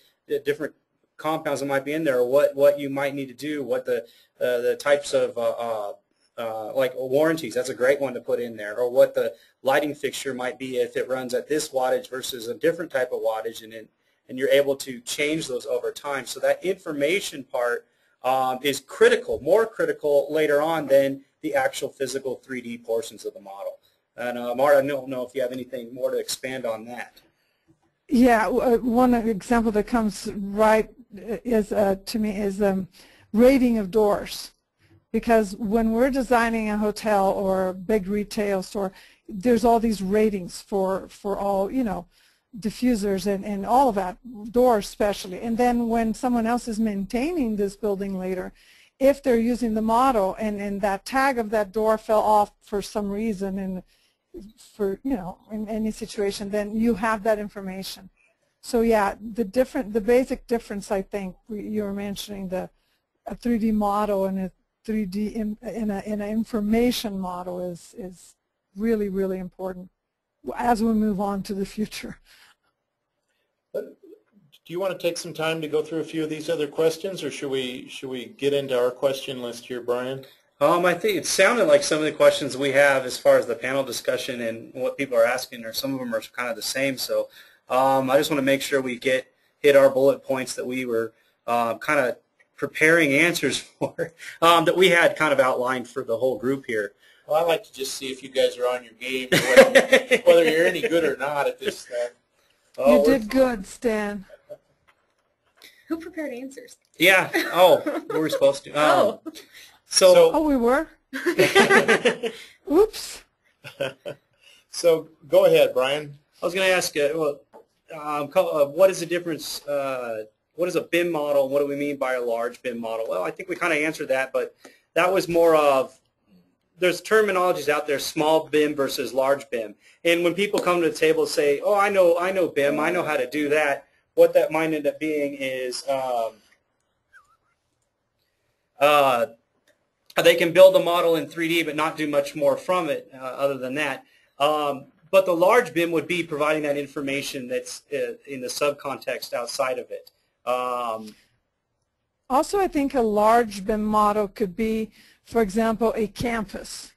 different compounds that might be in there, or what you might need to do, what the types of like warranties, that's a great one to put in there, or what the lighting fixture might be if it runs at this wattage versus a different type of wattage, and you're able to change those over time. So that information part is critical, more critical later on than the actual physical 3D portions of the model. And Marta, I don't know if you have anything more to expand on that. Yeah, one example that comes right is to me is rating of doors, because when we're designing a hotel or a big retail store, there's all these ratings for all diffusers and all of that, doors especially. And then when someone else is maintaining this building later, if they're using the model and that tag of that door fell off for some reason, and for in any situation, then you have that information. So yeah, the basic difference, I think you were mentioning, a 3D model and a 3D in an information model is really, really important as we move on to the future. Do you want to take some time to go through a few of these other questions, or should we get into our question list here, Brian? I think it sounded like some of the questions we have as far as the panel discussion and what people are asking, or some of them are kind of the same. So I just want to make sure we hit our bullet points that we were kind of preparing answers for, that we had kind of outlined for the whole group here. Well, I like to just see if you guys are on your game, or whether you're any good or not at this stuff. You did good, Stan. Who prepared answers? Yeah. Oh, we were supposed to. Oh, we were? Oops. So go ahead, Brian. I was going to ask, what is the difference, what is a BIM model, and what do we mean by a large BIM model? Well, I think we kind of answered that, but that was more of, there's terminologies out there, small BIM versus large BIM. And when people come to the table and say, oh, I know BIM, I know how to do that, what that might end up being is they can build a model in 3D but not do much more from it other than that. But the large BIM would be providing that information that's in the subcontext outside of it. Also, I think a large BIM model could be, for example, a campus.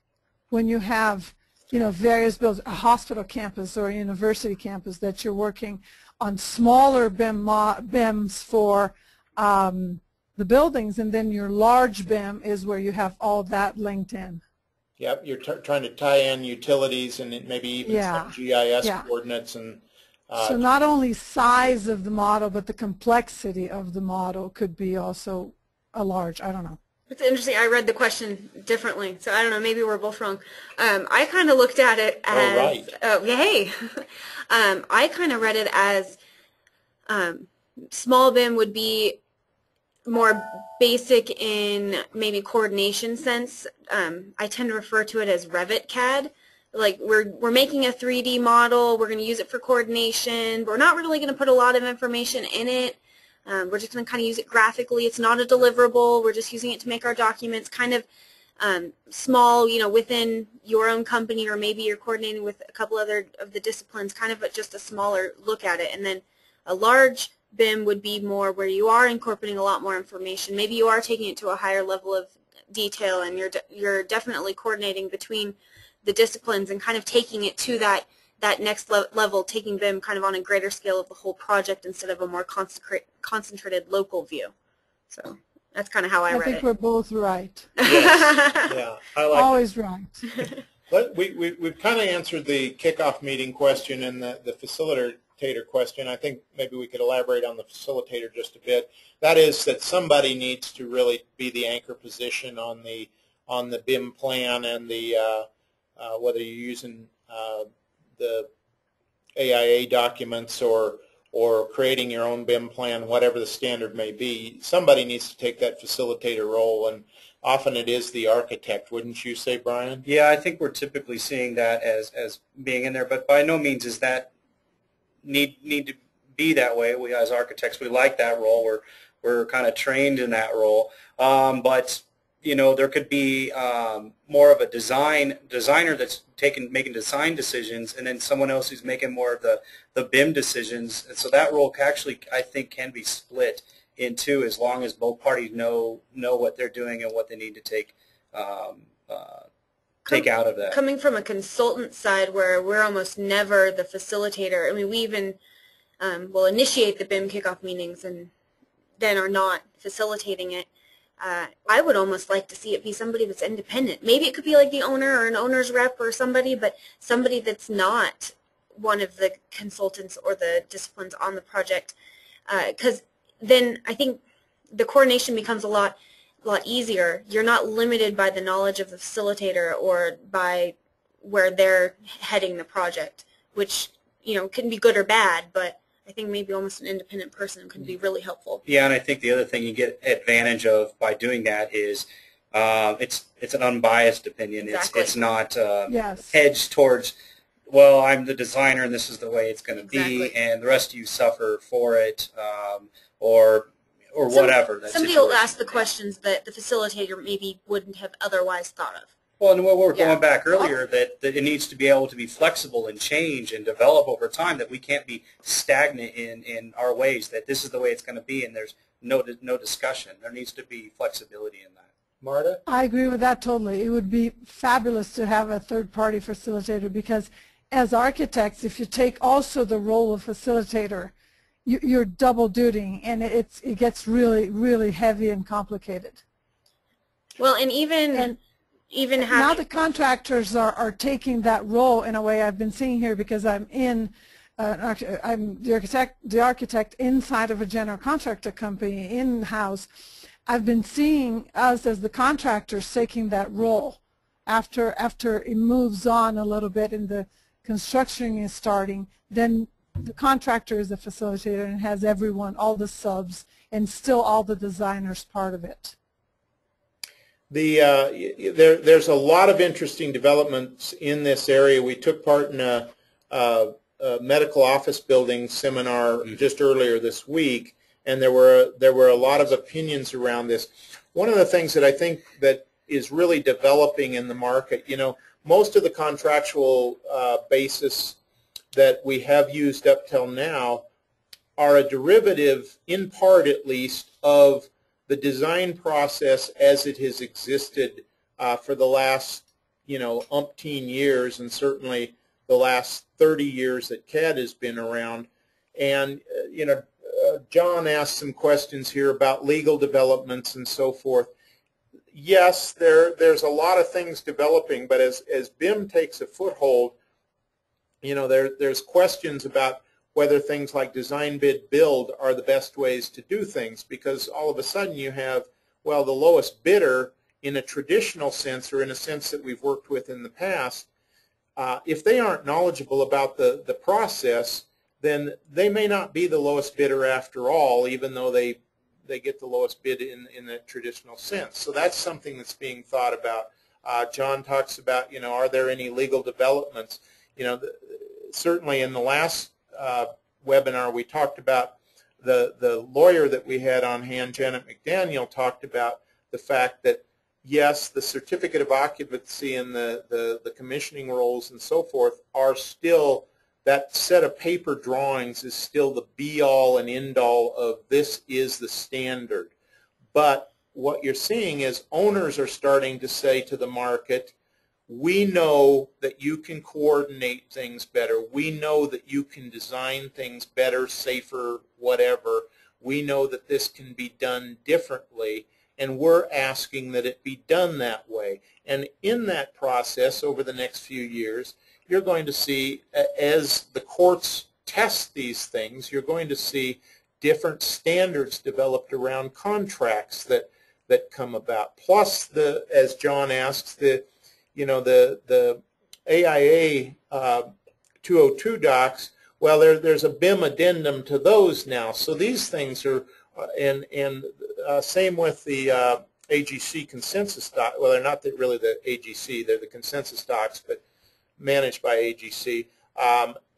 When you have various buildings, a hospital campus or a university campus, that you're working on smaller BIMs for the buildings, and then your large BIM is where you have all that linked in. Yep, you're trying to tie in utilities and maybe even some GIS coordinates. And so not only size of the model, but the complexity of the model could be also a large, I don't know. It's interesting. I read the question differently, so I don't know. Maybe we're both wrong. I kind of looked at it as, right. Hey, I kind of read it as small BIM would be more basic in maybe coordination sense. I tend to refer to it as Revit CAD. Like we're making a 3D model. We're going to use it for coordination. But we're not really going to put a lot of information in it. We're just going to kind of use it graphically. It's not a deliverable. We're just using it to make our documents kind of small, within your own company, or maybe you're coordinating with a couple other of the disciplines, kind of just a smaller look at it. And then a large BIM would be more where you are incorporating a lot more information. Maybe you are taking it to a higher level of detail, and you're definitely coordinating between the disciplines and kind of taking it to that next level, taking BIM kind of on a greater scale of the whole project instead of a more concentrated local view. So that's kind of how I read it. I think we're both right. Yes. Yeah, I like Always right. We've kind of answered the kickoff meeting question and the facilitator question. I think maybe we could elaborate on the facilitator just a bit. That is that somebody needs to really be the anchor position on the BIM plan and the whether you're using the AIA documents or creating your own BIM plan, whatever the standard may be. Somebody needs to take that facilitator role, and often it is the architect, wouldn't you say, Brian? Yeah, I think we're typically seeing that as being in there, but by no means is that need to be that way. We as architects, we like that role. We're kind of trained in that role, but there could be more of a designer that's making design decisions, and then someone else who's making more of the BIM decisions. And so that role actually, I think, can be split in two, as long as both parties know what they're doing and what they need to take out of that. Coming from a consultant side, where we're almost never the facilitator. I mean, we even will initiate the BIM kickoff meetings and then are not facilitating it. I would almost like to see it be somebody that's independent. Maybe it could be like the owner or an owner's rep or somebody, but somebody that's not one of the consultants or the disciplines on the project. Because then I think the coordination becomes a lot easier. You're not limited by the knowledge of the facilitator or by where they're heading the project, which can be good or bad, but I think maybe almost an independent person could be really helpful. Yeah, and I think the other thing you get advantage of by doing that is it's an unbiased opinion. Exactly. It's not Yes. hedged towards, well, I'm the designer and this is the way it's going to Exactly. be, and the rest of you suffer for it, or whatever. That Somebody situation will ask the questions that the facilitator maybe wouldn't have otherwise thought of. Well, and what we were Yeah. going back earlier, that it needs to be able to be flexible and change and develop over time, that we can't be stagnant in our ways, that this is the way it's going to be and there's no discussion. There needs to be flexibility in that. Marta? I agree with that totally. It would be fabulous to have a third-party facilitator, because as architects, if you take also the role of facilitator, you're double dutying, and it gets really, really heavy and complicated. Well, and even now the contractors are taking that role in a way. I've been seeing here, because I'm I'm the architect inside of a general contractor company in-house. I've been seeing us as the contractors taking that role after it moves on a little bit and the construction is starting. Then the contractor is the facilitator and has everyone, all the subs, and still all the designers part of it. There's a lot of interesting developments in this area. We took part in a medical office building seminar just earlier this week, and there were a lot of opinions around this. One of the things that I think that is really developing in the market, most of the contractual basis that we have used up till now are a derivative, in part at least, of the design process as it has existed for the last, umpteen years, and certainly the last 30 years that CAD has been around. And, John asked some questions here about legal developments and so forth. Yes, there's a lot of things developing, but as BIM takes a foothold, there's questions about whether things like design, bid, build are the best ways to do things, because all of a sudden you have Well, the lowest bidder in a traditional sense, or in a sense that we've worked with in the past, if they aren't knowledgeable about the process, then they may not be the lowest bidder after all, even though they get the lowest bid in the traditional sense. So that's something that's being thought about. John talks about, are there any legal developments? Certainly in the last webinar we talked about the lawyer that we had on hand, Janet McDaniel, talked about the fact that yes, the certificate of occupancy and the commissioning rolls and so forth are still, that set of paper drawings is still the be-all and end-all of this is the standard. But what you're seeing is owners are starting to say to the market, we know that you can coordinate things better. We know that you can design things better, safer, whatever. We know that this can be done differently, and we're asking that it be done that way. And in that process, over the next few years, you're going to see, as the courts test these things, you're going to see different standards developed around contracts that come about. Plus, as John asks, the AIA 202 docs, well, there's a BIM addendum to those now. So these things are, and same with the AGC consensus doc. Well, they're not really the AGC, they're the consensus docs, but managed by AGC.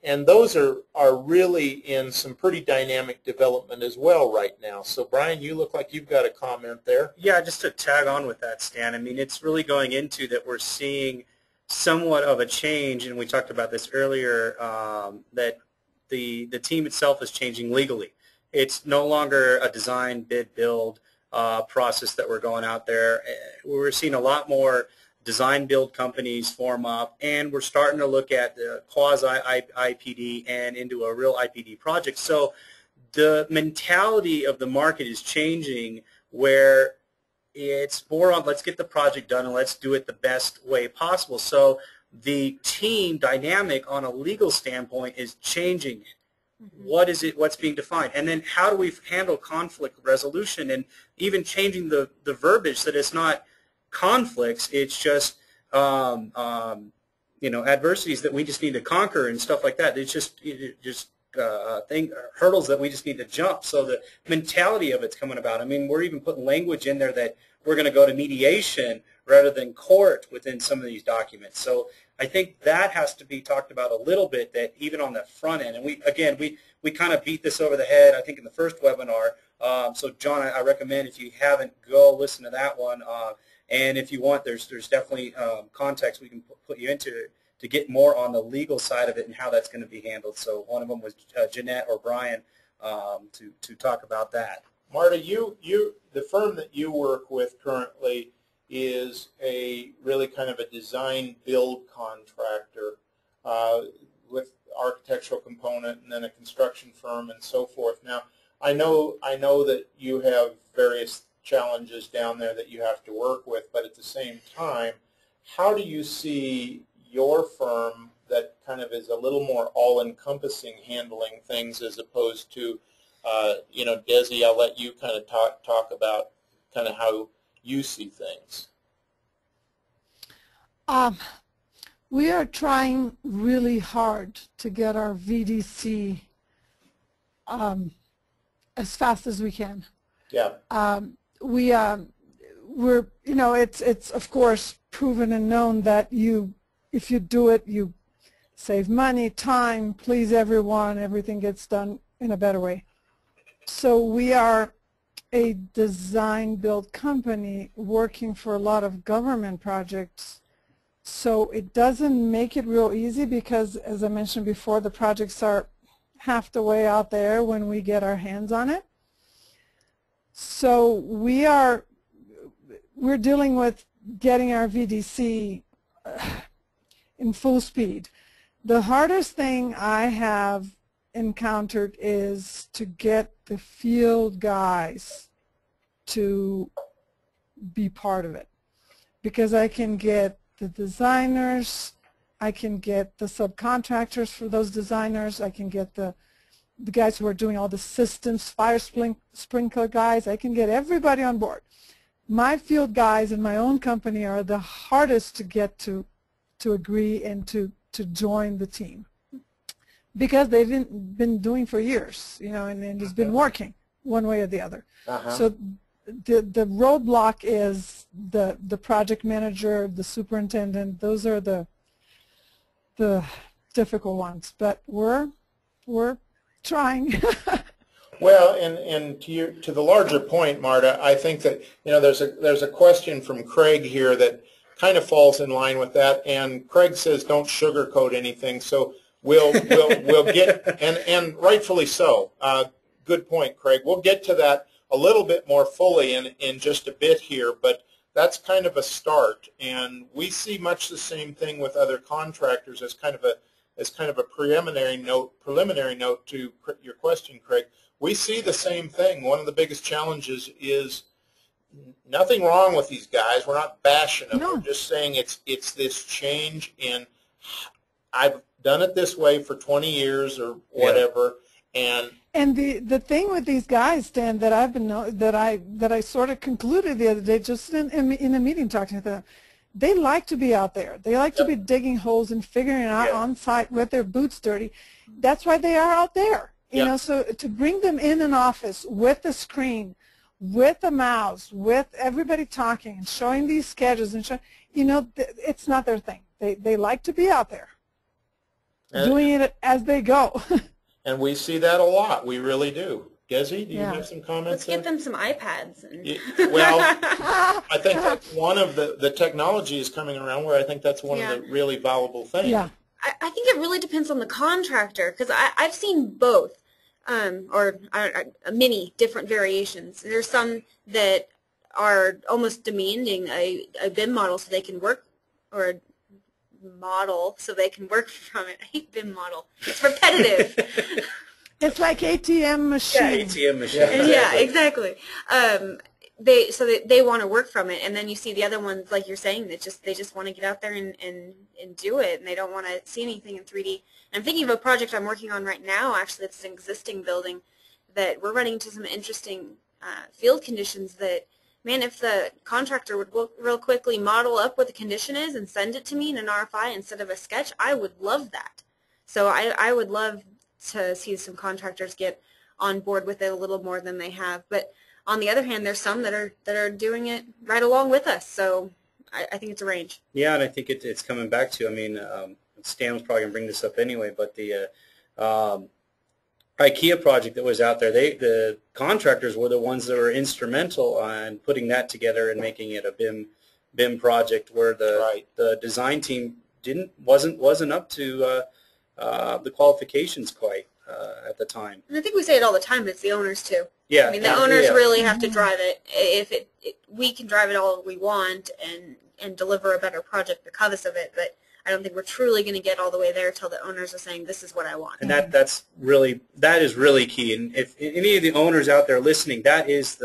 And those are really in some pretty dynamic development as well right now. So Brian, you look like you've got a comment there. Yeah, just to tag on with that, Stan, I mean, it's really going into that we're seeing somewhat of a change, and we talked about this earlier, that the team itself is changing legally. It's no longer a design, bid, build process that we're going out there. We're seeing a lot more design build companies form up, and we're starting to look at the quasi-IPD and into a real IPD project. So the mentality of the market is changing, where it's more on let's get the project done and let's do it the best way possible. So the team dynamic on a legal standpoint is changing. What is it, what's being defined? And then how do we handle conflict resolution, and even changing the verbiage that it's not conflicts, it's just adversities that we just need to conquer and stuff like that. It's just hurdles that we just need to jump. So the mentality of it's coming about. I mean, we're even putting language in there that we're going to go to mediation rather than court within some of these documents. So I think that has to be talked about a little bit, that even on the front end. And we kind of beat this over the head, I think, in the first webinar. So John, I recommend, if you haven't, go listen to that one. And if you want, there's definitely context we can put you into to get more on the legal side of it and how that's going to be handled. So one of them was Jeanette or Brian to talk about that. Marta, the firm that you work with currently is a really kind of a design build contractor with architectural component and then a construction firm and so forth. Now, I know that you have various challenges down there that you have to work with, but at the same time, how do you see your firm that kind of is a little more all-encompassing handling things, as opposed to, Desi, I'll let you kind of talk about kind of how you see things. We are trying really hard to get our VDC as fast as we can. Yeah. We're it's of course proven and known that if you do it, you save money, time, please everyone, everything gets done in a better way. So we are a design build company working for a lot of government projects. So it doesn't make it real easy, because as I mentioned before, the projects are half the way out there when we get our hands on it. So we're dealing with getting our VDC in full speed. The hardest thing I have encountered is to get the field guys to be part of it, because I can get the designers, I can get the subcontractors for those designers, I can get the guys who are doing all the systems, fire sprinkler guys, I can get everybody on board. my field guys in my own company are the hardest to get to agree and to join the team, because they've been doing for years, you know, and it's been working one way or the other. So the roadblock is the project manager, the superintendent. Those are the difficult ones, but we're trying. Well, and to the larger point, Marta, I think that, you know, there's a question from Craig here that kind of falls in line with that, and Craig says don't sugarcoat anything, so we'll get, and rightfully so. Good point, Craig. We'll get to that a little bit more fully in just a bit here, but that's kind of a start, and we see much the same thing with other contractors as kind of a preliminary note to your question, Craig. We see the same thing. One of the biggest challenges is nothing wrong with these guys. We're not bashing them. No. We're just saying it's this change in, I've done it this way for 20 years or whatever, and the thing with these guys, Stan, that I sort of concluded the other day, just in a meeting talking to them, they like to be out there. They like to be digging holes and figuring it out on site with their boots dirty. That's why they are out there. You know, so to bring them in an office with a screen, with a mouse, with everybody talking and showing these schedules and you know, it's not their thing. They like to be out there, doing it as they go. And we see that a lot. We really do. Gezi, do you have some comments? Let's give them some iPads. Well, I think that's one of the technology is coming around where I think that's one of the really valuable things. Yeah. I think it really depends on the contractor, because I've seen both, or many different variations. There's some that are almost demanding a BIM model so they can work, or a model so they can work from it. I hate BIM model. It's repetitive. It's like ATM machine. Yeah, ATM machine. Yeah, exactly. They want to work from it, and then you see the other ones, like you're saying, that they just want to get out there and do it, and they don't want to see anything in 3D. And I'm thinking of a project I'm working on right now, actually. It's an existing building that we're running into some interesting field conditions that, man, if the contractor would real quickly model up what the condition is and send it to me in an RFI instead of a sketch, I would love that. So I would love to see some contractors get on board with it a little more than they have. But on the other hand, there's some that are doing it right along with us. So I think it's a range. Yeah, and I think it's coming back to, I mean, Stan was probably going to bring this up anyway, but the IKEA project that was out there, the contractors were the ones that were instrumental in putting that together and making it a BIM project, where the design team wasn't up to the qualifications quite at the time. And I think we say it all the time, but it's the owners too. Yeah. I mean, the owners really have to drive it. If we can drive it all we want and deliver a better project because of it, but I don't think we're truly going to get all the way there until the owners are saying, this is what I want. And that is really key. And if any of the owners out there listening, that is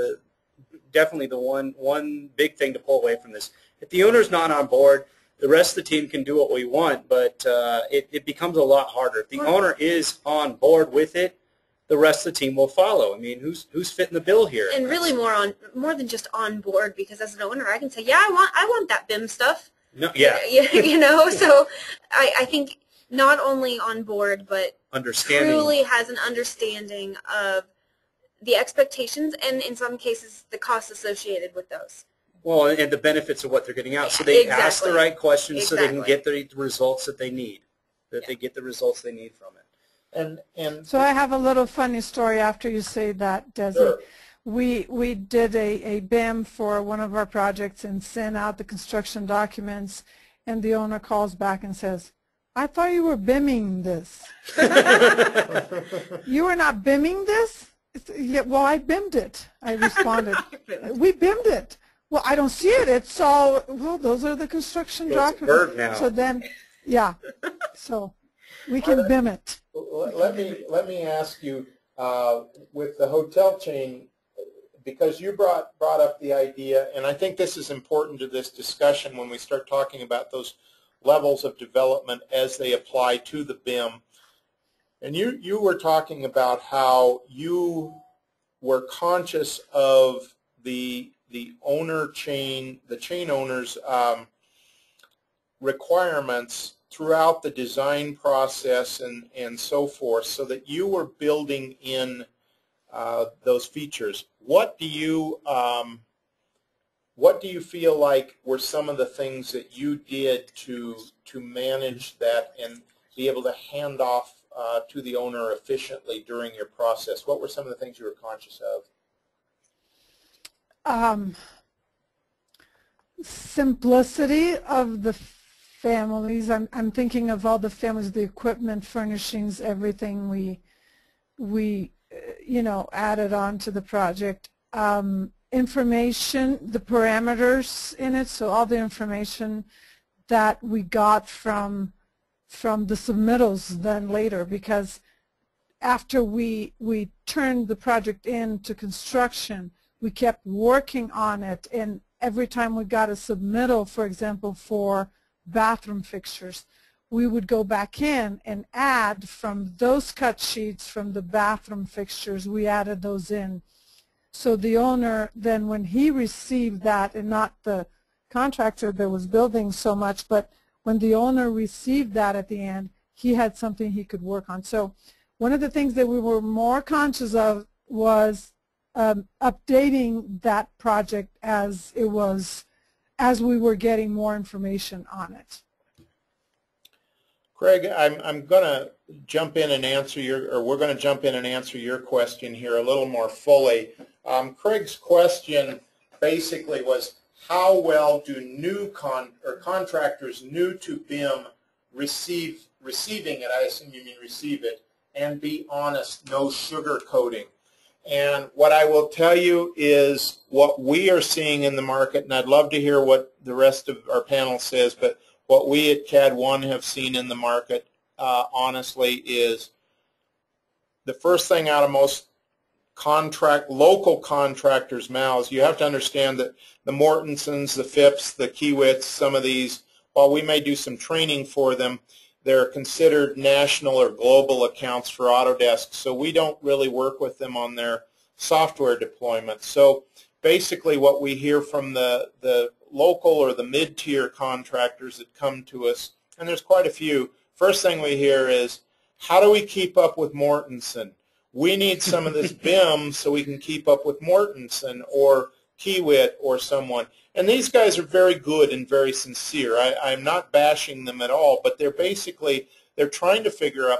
definitely the one big thing to pull away from this. If the owner's not on board, the rest of the team can do what we want, but it becomes a lot harder. If the owner is on board with it, the rest of the team will follow. I mean, who's fitting the bill here? And really more than just on board, because as an owner, I can say, yeah, I want that BIM stuff. No, yeah. You know, so I think not only on board, but truly has an understanding of the expectations and in some cases the costs associated with those. Well, and the benefits of what they're getting out. So they ask the right questions so they can get the results that they need, they get the results they need from it. And so I have a little funny story after you say that, Desi. Sure. We did a BIM for one of our projects and sent out the construction documents, and the owner calls back and says, I thought you were BIMing this. You were not BIMing this? Yeah, well, I BIMmed it. I responded. We BIMmed it. Well, I don't see it. It's all, well, those are the construction documents. It's a verb now. So then, yeah, so we can BIM it. Let me ask you, with the hotel chain, because you brought up the idea, and I think this is important to this discussion when we start talking about those levels of development as they apply to the BIM. And you were talking about how you were conscious of the owner chain, the chain owner's requirements throughout the design process and so forth, so that you were building in those features. What do you feel like were some of the things that you did to manage that and be able to hand off to the owner efficiently during your process? What were some of the things you were conscious of? Simplicity of the families. I'm thinking of all the families, the equipment, furnishings, everything we added on to the project. Information, the parameters in it, so all the information that we got from the submittals then later, because after we turned the project into construction, we kept working on it, and every time we got a submittal, for example, for bathroom fixtures, we would go back in and add from those cut sheets from the bathroom fixtures, we added those in. So the owner then, when he received that, and not the contractor that was building so much, but when the owner received that at the end, he had something he could work on. So one of the things that we were more conscious of was updating that project as we were getting more information on it. Craig, I'm going to jump in and answer we're going to jump in and answer your question here a little more fully. Craig's question basically was, how well do new contractors new to BIM receiving it, I assume you mean receive it, and be honest, no sugarcoating? And what I will tell you is what we are seeing in the market, and I'd love to hear what the rest of our panel says, but what we at CAD-1 have seen in the market, honestly, is the first thing out of most local contractors' mouths. You have to understand that the Mortensons, the Phipps, the Kiewits, some of these, while we may do some training for them, they're considered national or global accounts for Autodesk, so we don't really work with them on their software deployment. So basically what we hear from the local or the mid-tier contractors that come to us, and there's quite a few, first thing we hear is, how do we keep up with Mortenson? We need some of this BIM so we can keep up with Mortenson or Kiewit or someone. And these guys are very good and very sincere. I'm not bashing them at all, but they're trying to figure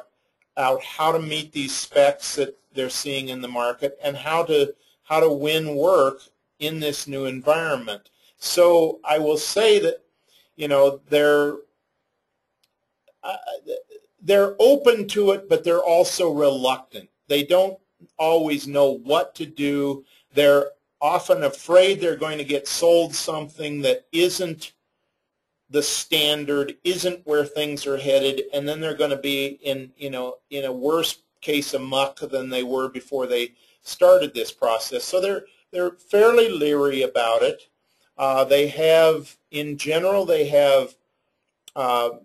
out how to meet these specs that they're seeing in the market and how to win work in this new environment. So I will say that, they're open to it, but they're also reluctant. They don't always know what to do. They're often afraid they're going to get sold something that isn't the standard, isn't where things are headed, and then they're going to be in a worse case of muck than they were before they started this process. So they're fairly leery about it. They have, in general, they have a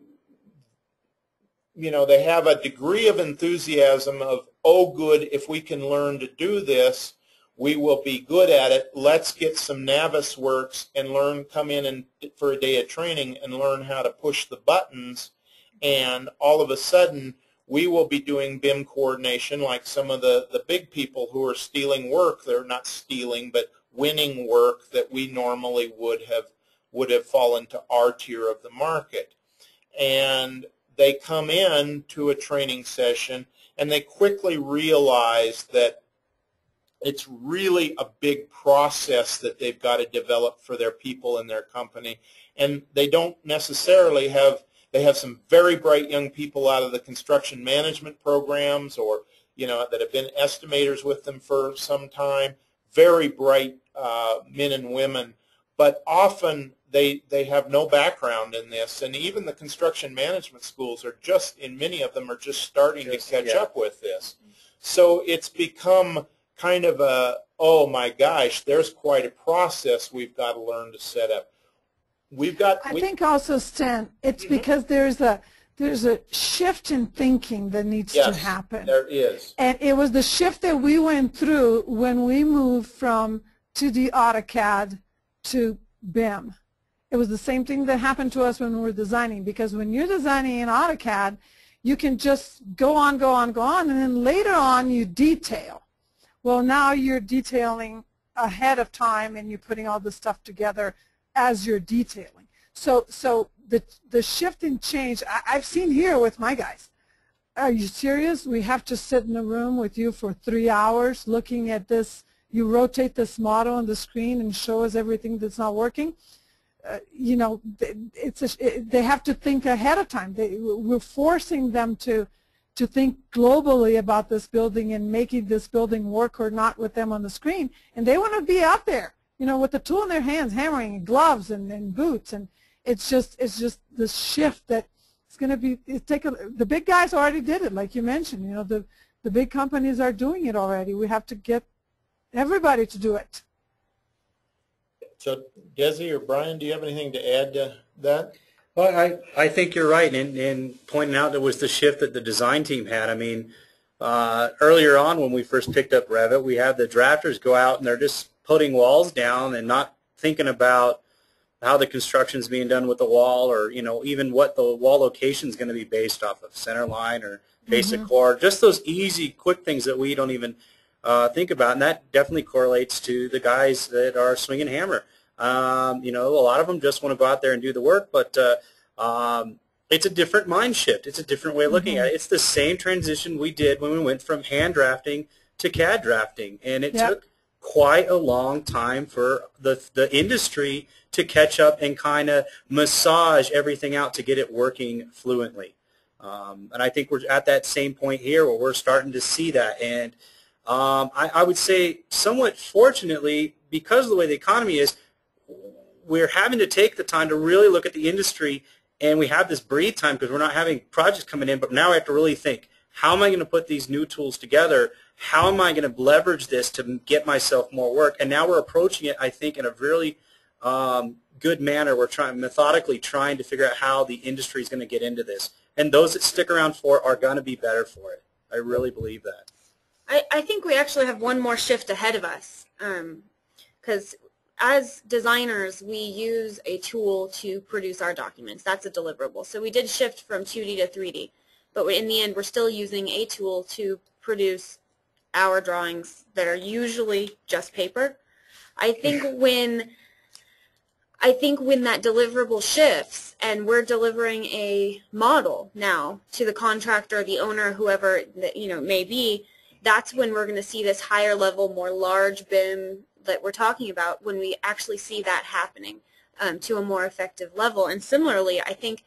degree of enthusiasm of, oh, good, if we can learn to do this, we will be good at it. Let's get some Navisworks and come in and for a day of training and learn how to push the buttons, and all of a sudden we will be doing BIM coordination like some of the big people who are stealing work. They're not stealing, but winning work that we normally would have fallen to our tier of the market. And they come in to a training session and they quickly realize that it's really a big process that they've got to develop for their people in their company. And they don't necessarily they have some very bright young people out of the construction management programs or, that have been estimators with them for some time, very bright men and women, but often they have no background in this. And even the construction management schools many of them are just starting to catch up with this. So it's become kind of oh my gosh, there's quite a process we've got to learn to set up. I think also, Stan, it's because there's a shift in thinking that needs to happen. There is. And it was the shift that we went through when we moved from 2D AutoCAD to BIM. It was the same thing that happened to us when we were designing, because when you're designing in AutoCAD, you can just go on, and then later on you detail. Well, now you're detailing ahead of time, and you're putting all this stuff together as you're detailing. So the shift and change, I've seen here with my guys. Are you serious? We have to sit in a room with you for 3 hours looking at this. You rotate this model on the screen and show us everything that's not working. You know, they have to think ahead of time. We're forcing them to think globally about this building and making this building work or not with them on the screen. And they want to be out there, you know, with the tool in their hands, hammering, and gloves and boots. And it's just the shift that it's going to be. The big guys already did it, like you mentioned. You know, the big companies are doing it already. We have to get everybody to do it. So, Desi or Brian, do you have anything to add to that? Well, I think you're right in pointing out there was the shift that the design team had. I mean, earlier on when we first picked up Revit, we had the drafters go out and they're just putting walls down and not thinking about how the construction is being done with the wall, or, you know, even what the wall location is going to be based off of, center line or basic core. Just those easy, quick things that we don't even think about, and that definitely correlates to the guys that are swinging hammer. You know, a lot of them just want to go out there and do the work, but it's a different mind shift. It's a different way of looking at it. It's the same transition we did when we went from hand drafting to CAD drafting, and it took quite a long time for the industry to catch up and kind of massage everything out to get it working fluently. And I think we're at that same point here where we're starting to see that. And I would say somewhat fortunately, because of the way the economy is, we're having to take the time to really look at the industry, and we have this breathe time because we're not having projects coming in, but now I have to really think, how am I going to put these new tools together? How am I going to leverage this to get myself more work? And now we're approaching it, I think, in a really good manner. We're methodically trying to figure out how the industry is going to get into this. And those that stick around for it are going to be better for it. I really believe that. I think we actually have one more shift ahead of us, because as designers, we use a tool to produce our documents. That's a deliverable. So we did shift from 2D to 3D, but in the end, we're still using a tool to produce our drawings that are usually just paper. I think when that deliverable shifts and we're delivering a model now to the contractor, the owner, whoever that, you know, may be, that's when we're going to see this higher level, more large BIM that we're talking about, when we actually see that happening to a more effective level. And similarly, I think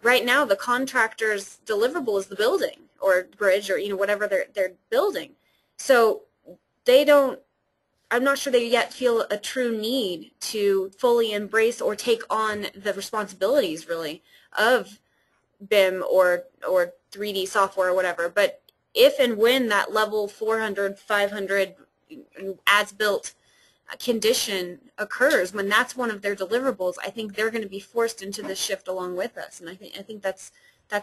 right now the contractor's deliverable is the building or bridge or, you know, whatever they're building. So they don't, I'm not sure they yet feel a true need to fully embrace or take on the responsibilities really of BIM or 3D software or whatever. But if and when that level 400, 500 as-built condition occurs, when that's one of their deliverables, I think they're going to be forced into this shift along with us, and I think that's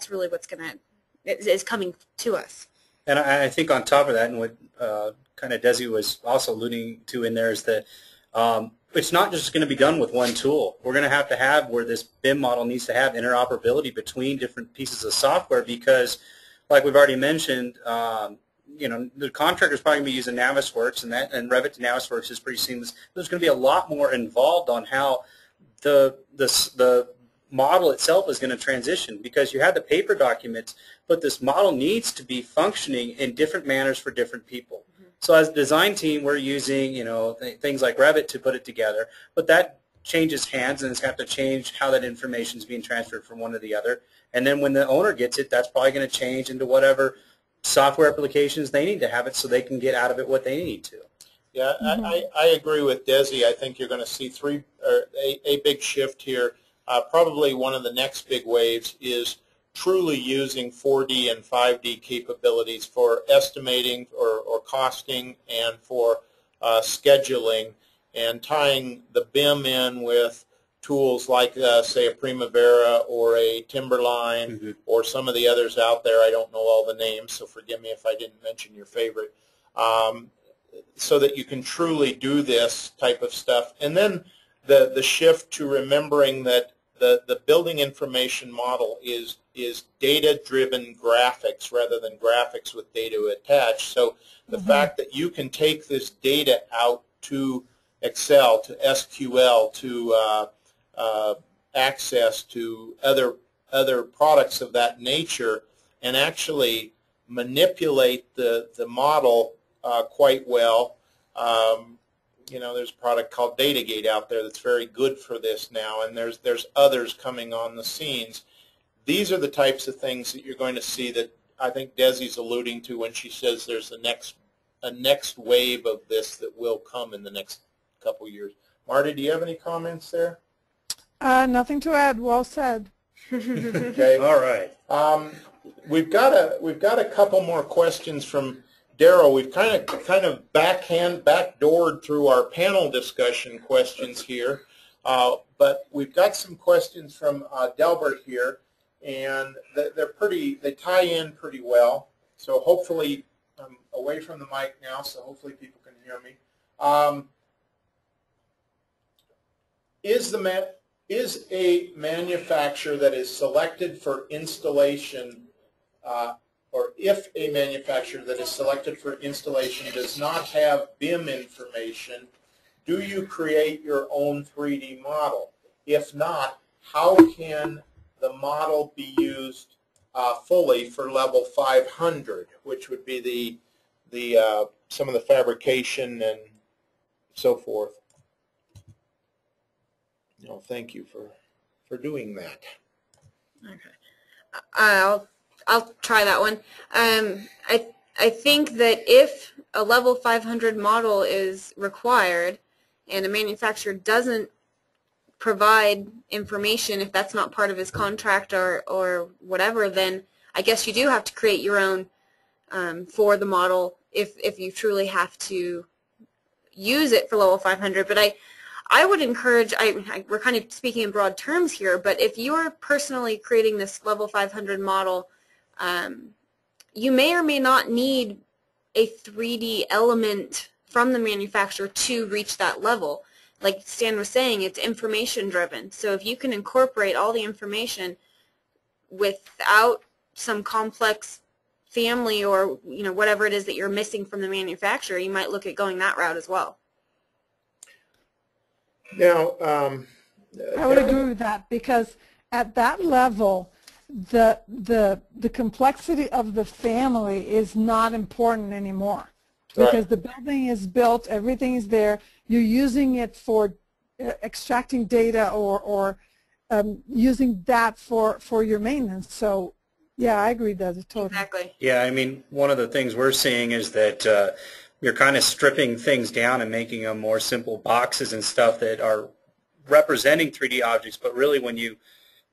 really what's is coming to us. And I think on top of that, and what kind of Desi was also alluding to in there, is that it's not just going to be done with one tool. We're going to have where this BIM model needs to have interoperability between different pieces of software, because, like we've already mentioned, you know, the contractor's probably going to be using Navisworks, and Revit to Navisworks is pretty seamless. There's going to be a lot more involved on how the model itself is going to transition, because you have the paper documents, but this model needs to be functioning in different manners for different people. So as a design team, we're using, you know, things like Revit to put it together, but that changes hands, and it's got to change how that information is being transferred from one to the other. And then when the owner gets it, that's probably going to change into whatever software applications they need to have it, so they can get out of it what they need to. Yeah, I agree with Desi. I think you're going to see a big shift here. Probably one of the next big waves is truly using 4D and 5D capabilities for estimating or costing, and for scheduling, and tying the BIM in with tools like, say, a Primavera or a Timberline or some of the others out there. I don't know all the names, so forgive me if I didn't mention your favorite. so that you can truly do this type of stuff. And then the shift to remembering that the building information model is data-driven graphics rather than graphics with data attached. So the fact that you can take this data out to Excel, to SQL, to Access, to other products of that nature, and actually manipulate the model quite well. You know, there's a product called DataGate out there that's very good for this now, and there's others coming on the scenes. These are the types of things that you're going to see that I think Desi's alluding to when she says there's a next wave of this that will come in the next couple years. Marty, do you have any comments there? Nothing to add. Well said. Okay. All right. We've got a couple more questions from Daryl. We've kind of backdoored through our panel discussion questions here, but we've got some questions from Delbert here, and they tie in pretty well. So hopefully, I'm away from the mic now, so hopefully people can hear me. Is a manufacturer that is selected for installation, or if a manufacturer that is selected for installation does not have BIM information, do you create your own 3D model? If not, how can the model be used fully for level 500, which would be some of the fabrication and so forth? No, thank you for doing that. Okay. I'll try that one. I think that if a level 500 model is required and a manufacturer doesn't provide information, if that's not part of his contract or whatever, then I guess you do have to create your own for the model if you truly have to use it for level 500. But I would encourage, we're kind of speaking in broad terms here, but if you're personally creating this level 500 model, you may or may not need a 3D element from the manufacturer to reach that level. Like Stan was saying, it's information driven. So if you can incorporate all the information without some complex family or whatever it is that you're missing from the manufacturer, you might look at going that route as well. Now, I would agree with that, because at that level, the complexity of the family is not important anymore, because the building is built, everything is there. You're using it for extracting data or using that for your maintenance. So, yeah, I agree with that totally. Exactly. Yeah, I mean, one of the things we're seeing is that you're kind of stripping things down and making them more simple boxes and stuff that are representing 3D objects, but really when you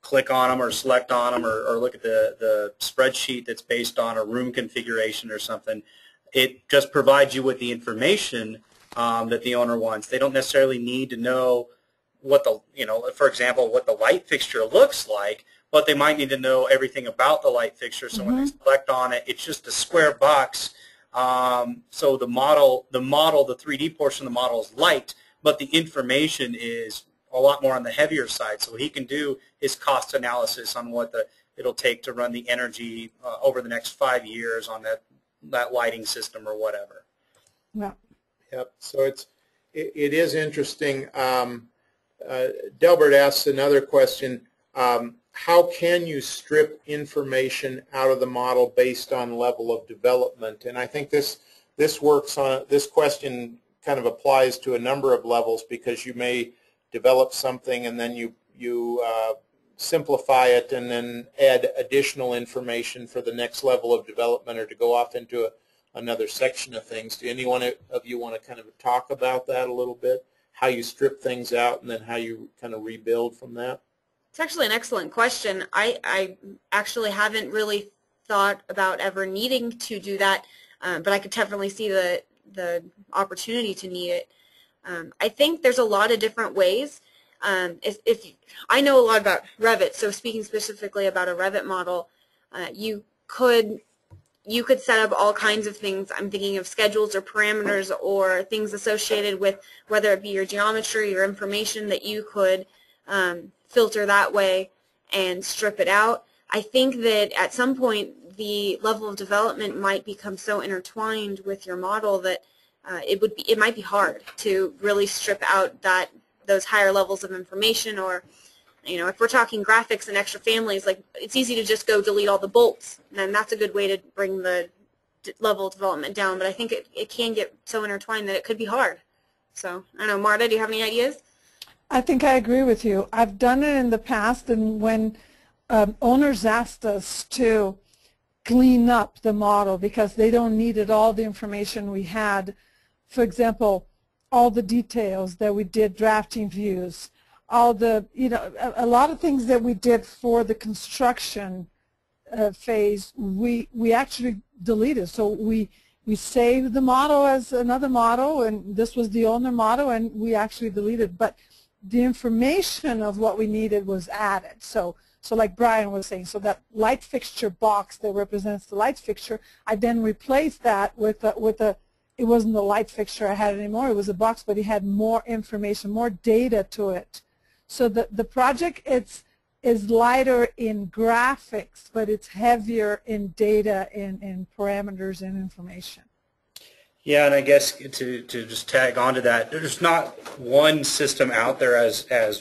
click on them or select on them or look at the spreadsheet that's based on a room configuration or something, it just provides you with the information that the owner wants. They don't necessarily need to know what for example, what the light fixture looks like, but they might need to know everything about the light fixture. So when they select on it, it's just a square box. So the 3D portion of the model is light, but the information is a lot more on the heavier side. So he can do his cost analysis on what it'll take to run the energy over the next 5 years on that lighting system or whatever. Yeah. Yep. So it is interesting. Delbert asks another question. How can you strip information out of the model based on level of development? And I think this question kind of applies to a number of levels, because you may develop something and then you simplify it and then add additional information for the next level of development or to go off into another section of things. Do any one of you want to kind of talk about that a little bit? How you strip things out and then how you kind of rebuild from that? It's actually an excellent question. I actually haven't really thought about ever needing to do that, but I could definitely see the opportunity to need it. I think there's a lot of different ways. If I know a lot about Revit, so speaking specifically about a Revit model, you could you could set up all kinds of things. I'm thinking of schedules or parameters or things associated with whether it be your geometry or information that you could filter that way and strip it out. I think that at some point the level of development might become so intertwined with your model that it might be hard to really strip out those higher levels of information. Or, if we're talking graphics and extra families, like, it's easy to just go delete all the bolts, and that's a good way to bring the level of development down. But I think it can get so intertwined that it could be hard. So I don't know, Marta, do you have any ideas? I think I agree with you. I've done it in the past, and when owners asked us to clean up the model because they don't needed all the information we had. For example, all the details that we did, drafting views, all the, a lot of things that we did for the construction phase, we actually deleted. So we saved the model as another model, and this was the owner model, and we actually deleted. But the information of what we needed was added. So like Brian was saying, so that light fixture box that represents the light fixture, I then replaced that with a it wasn't the light fixture I had anymore, it was a box, but it had more information, more data to it. So the project is lighter in graphics, but it's heavier in data, in parameters and information. Yeah, and I guess to just tag on to that, there's not one system out there as a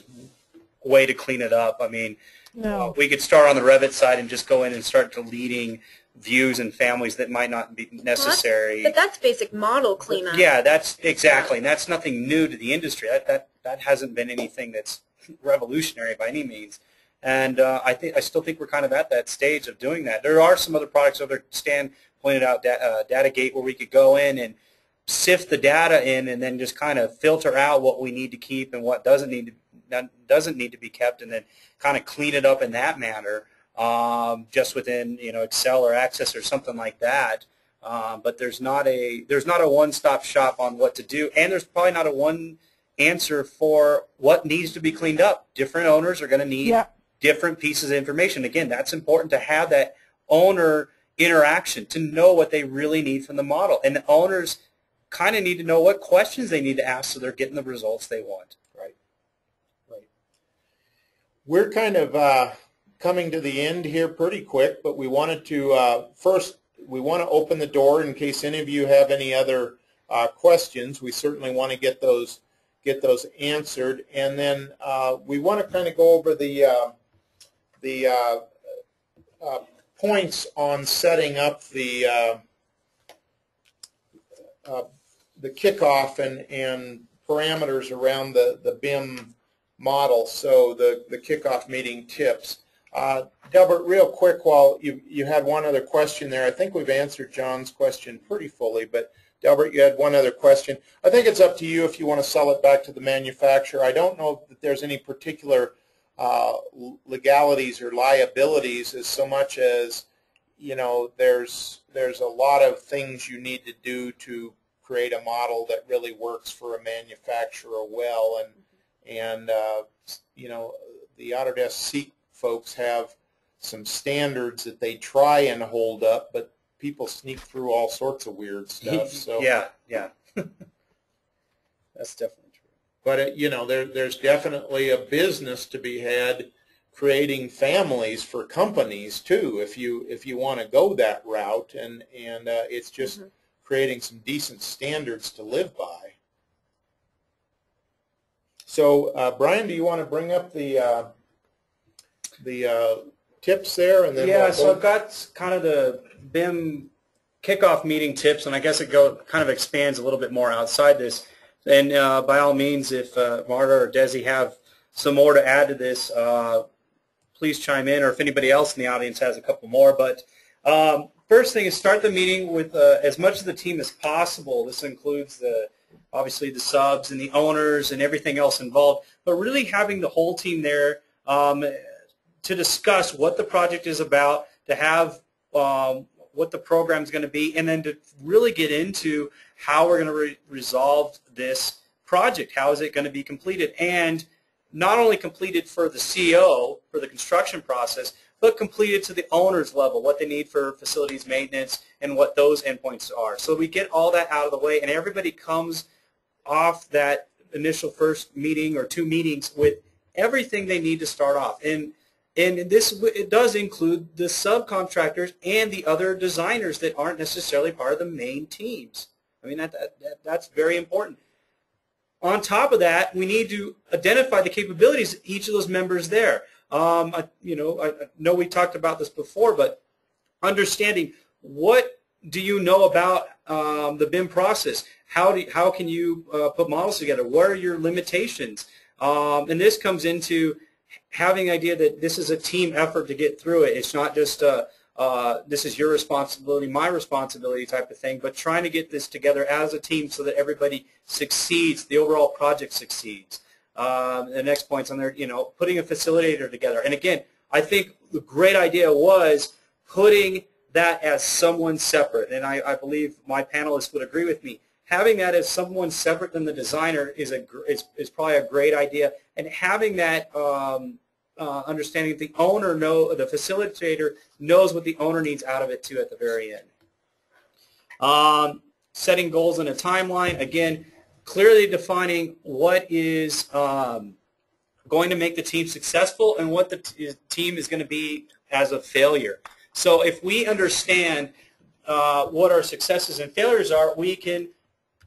way to clean it up. I mean, no. We could start on the Revit side and just go in and start deleting views and families that might not be necessary. But that's basic model cleanup. Yeah, that's exactly, and that's nothing new to the industry. That hasn't been anything that's revolutionary by any means. And I still think we're kind of at that stage of doing that. There are some other products over there. Stan pointed out DataGate, where we could go in and sift the data in and then just kind of filter out what we need to keep and what doesn't need to be kept, and then kind of clean it up in that manner, just within Excel or Access or something like that. But there's not a one-stop shop on what to do, and there's probably not a one answer for what needs to be cleaned up. Different owners are going to need different pieces of information. Again, that's important to have that owner interaction, to know what they really need from the model, and the owners kind of need to know what questions they need to ask so they're getting the results they want. Right. We're kind of coming to the end here pretty quick, but we wanted to first, we want to open the door in case any of you have any other questions. We certainly want to get those answered, and then we want to kind of go over the points on setting up the kickoff and parameters around the BIM model. So the kickoff meeting tips. Delbert, real quick, while you had one other question there. I think we've answered John's question pretty fully, but Delbert, you had one other question. I think it's up to you if you want to sell it back to the manufacturer. I don't know that there's any particular legalities or liabilities, as so much as there's a lot of things you need to do to create a model that really works for a manufacturer well, and the Autodesk Seek folks have some standards that they try and hold up, but people sneak through all sorts of weird stuff. So yeah, that's definitely true. But there's definitely a business to be had creating families for companies too, if you want to go that route, and it's just creating some decent standards to live by. So Brian, do you want to bring up the tips there, and then so I've got kind of the BIM kickoff meeting tips, and I guess it kind of expands a little bit more outside this. And by all means, if Marta or Desi have some more to add to this, please chime in, or if anybody else in the audience has a couple more. But first thing is, start the meeting with as much of the team as possible. This includes obviously the subs and the owners and everything else involved, but really having the whole team there to discuss what the project is about, to have what the program is going to be, and then to really get into how we're going to resolve this project. How is it going to be completed? And not only completed for the CO, for the construction process, but completed to the owner's level, what they need for facilities maintenance and what those endpoints are. So we get all that out of the way, and everybody comes off that initial first meeting or 2 meetings with everything they need to start off. And this, it does include the subcontractors and the other designers that aren't necessarily part of the main teams. I mean, that's very important. On top of that, we need to identify the capabilities of each of those members there. I know we talked about this before, but understanding what do you know about the BIM process? How can you put models together? What are your limitations? And this comes into having the idea that this is a team effort to get through it. It's not just this is your responsibility, my responsibility type of thing, but trying to get this together as a team so that everybody succeeds, the overall project succeeds. The next point's on there, putting a facilitator together. And again, I think the great idea was putting that as someone separate, and I believe my panelists would agree with me. Having that as someone separate than the designer is probably a great idea, and having that understanding that the owner the facilitator knows what the owner needs out of it too at the very end. Setting goals in a timeline, again, clearly defining what is going to make the team successful and what the team is going to be as a failure. So if we understand what our successes and failures are, we can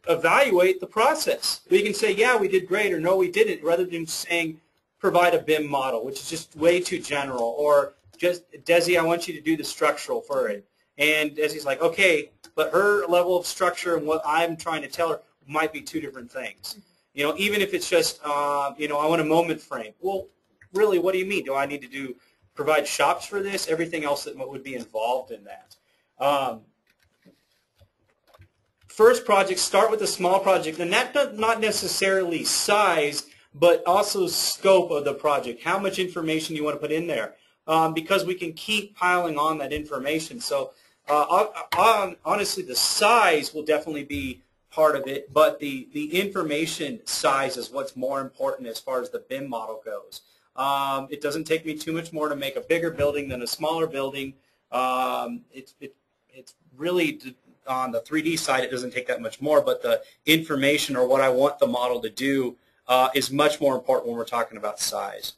evaluate the process. We can say, yeah, we did great, or no, we didn't, rather than saying provide a BIM model, which is just way too general, or just, Desi, I want you to do the structural for it. And Desi's like, okay, but her level of structure and what I'm trying to tell her might be 2 different things. Even if it's just, I want a moment frame. Well, really, what do you mean? Do I need to provide shops for this? Everything else that would be involved in that. First project, start with a small project, and that does not necessarily size, but also scope of the project, how much information you want to put in there, because we can keep piling on that information. So honestly, the size will definitely be part of it, but the information size is what's more important as far as the BIM model goes. It doesn't take me too much more to make a bigger building than a smaller building. It's really, on the 3D side, it doesn't take that much more, but the information or what I want the model to do is much more important when we're talking about size.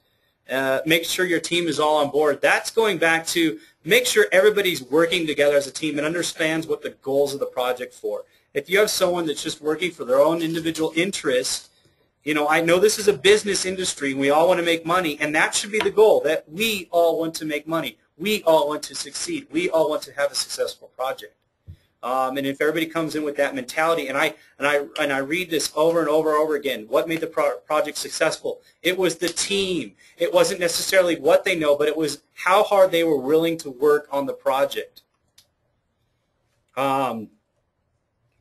Make sure your team is all on board. That's going back to make sure everybody's working together as a team and understands what the goals of the project for. If you have someone that's just working for their own individual interests, I know this is a business industry and we all want to make money, and that should be the goal, that we all want to make money. We all want to succeed. We all want to have a successful project. And if everybody comes in with that mentality, and I read this over and over and over again, what made the project successful? It was the team. It wasn't necessarily what they know, but it was how hard they were willing to work on the project.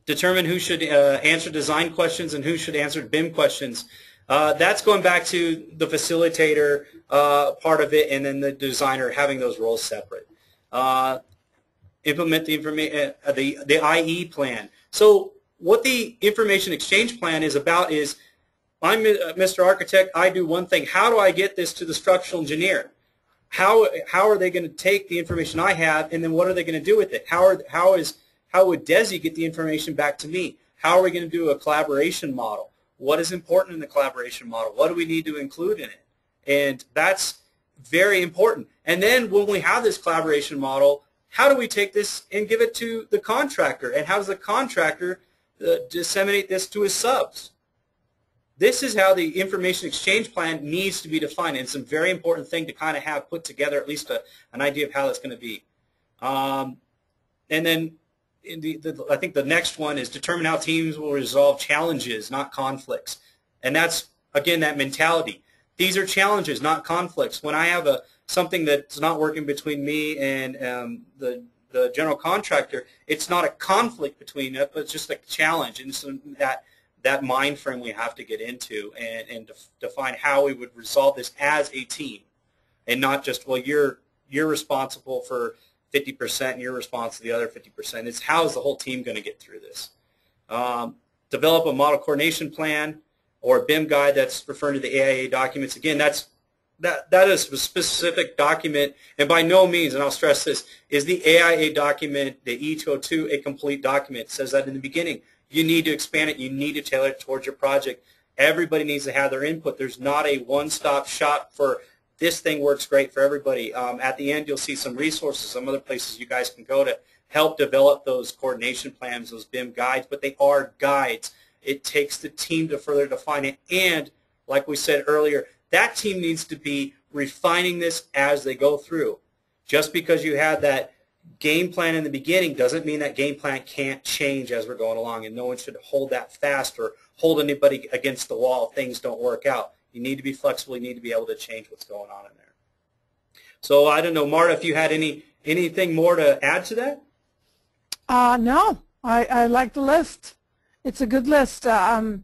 Determine who should answer design questions and who should answer BIM questions. That's going back to the facilitator part of it, and then the designer having those roles separate. Implement the IE plan. So what the information exchange plan is about is, I'm Mr. Architect, I do one thing. How do I get this to the structural engineer? How are they going to take the information I have, and then what are they going to do with it? How would Desi get the information back to me? How are we going to do a collaboration model? What is important in the collaboration model? What do we need to include in it? And that's very important. And then when we have this collaboration model, how do we take this and give it to the contractor? And how does the contractor disseminate this to his subs? This is how the information exchange plan needs to be defined. And it's a very important thing to kind of have put together, at least an idea of how that's going to be. And then I think the next one is determine how teams will resolve challenges, not conflicts. And that's, again, that mentality. These are challenges, not conflicts. When I have something that's not working between me and the general contractor, it's not a conflict between it, but it's just a challenge. And so that mind frame we have to get into and define how we would resolve this as a team, and not just, well, you're responsible for 50% and you're responsible for the other 50%. It's how is the whole team going to get through this. Develop a model coordination plan or a BIM guide that's referring to the AIA documents. Again, that's that is a specific document, and by no means, and I'll stress this, is the AIA document, the E202, a complete document. It says that in the beginning. You need to expand it. You need to tailor it towards your project. Everybody needs to have their input. There's not a one-stop shop for this thing works great for everybody. At the end, you'll see some resources, some other places you guys can go to help develop those coordination plans, those BIM guides, but they are guides. It takes the team to further define it, and like we said earlier, that team needs to be refining this as they go through. Just because you have that game plan in the beginning doesn't mean that game plan can't change as we're going along, and no one should hold that fast or hold anybody against the wall if things don't work out. You need to be flexible. You need to be able to change what's going on in there. So I don't know, Marta, if you had anything more to add to that? No, I like the list. It's a good list. The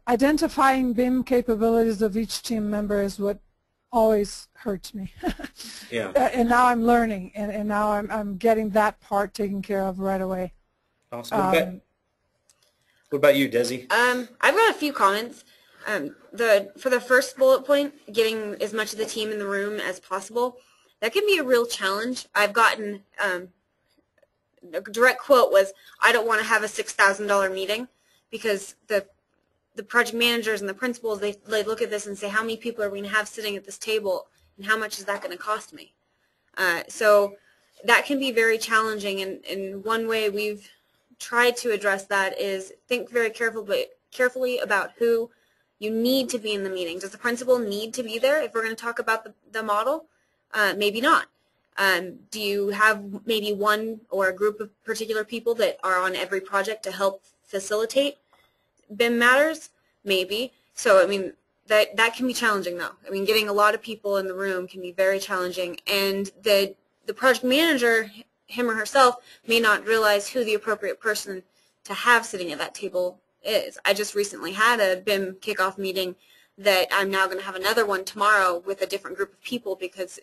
identifying BIM capabilities of each team member is what always hurts me. Yeah. And now I'm learning, and now I'm getting that part taken care of right away. Awesome. What about you, Desi? I've got a few comments. For the first bullet point, getting as much of the team in the room as possible, that can be a real challenge. I've gotten a direct quote was, "I don't want to have a $6,000 meeting," because the project managers and the principals, they look at this and say, how many people are we going to have sitting at this table, and how much is that going to cost me? So that can be very challenging, and one way we've tried to address that is think very carefully about who you need to be in the meeting. Does the principal need to be there if we're going to talk about the model? Maybe not. Do you have maybe one or a group of particular people that are on every project to help facilitate BIM matters? Maybe. So, I mean, that can be challenging, though. I mean, getting a lot of people in the room can be very challenging, and the project manager, him or herself, may not realize who the appropriate person to have sitting at that table is. I just recently had a BIM kickoff meeting that I'm now going to have another one tomorrow with a different group of people because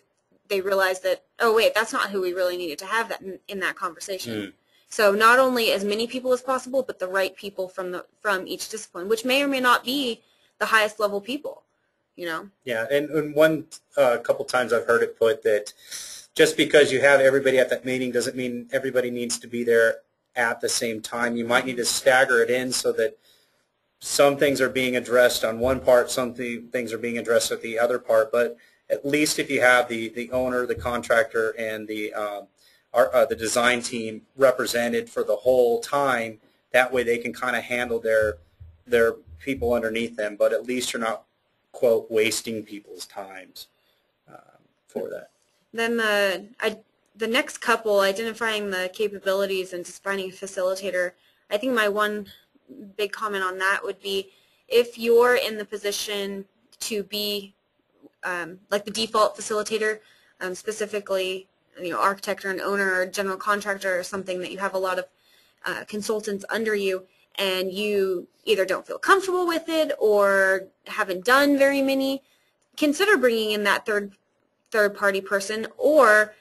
they realized that, oh, wait, that's not who we really needed to have that in that conversation. So not only as many people as possible, but the right people from each discipline, which may or may not be the highest level people, you know. Yeah, and one couple times I've heard it put that just because you have everybody at that meeting doesn't mean everybody needs to be there at the same time. You might need to stagger it in so that some things are being addressed on one part, some things are being addressed at the other part, but at least if you have the owner, the contractor, and the design team represented for the whole time, that way they can kind of handle their people underneath them, but at least you're not, quote, wasting people's times for that. Then the next couple, identifying the capabilities and just finding a facilitator, I think my one big comment on that would be if you're in the position to be like the default facilitator, specifically, you know, architect or an owner or general contractor or something that you have a lot of consultants under you, and you either don't feel comfortable with it or haven't done very many, consider bringing in that third party person, or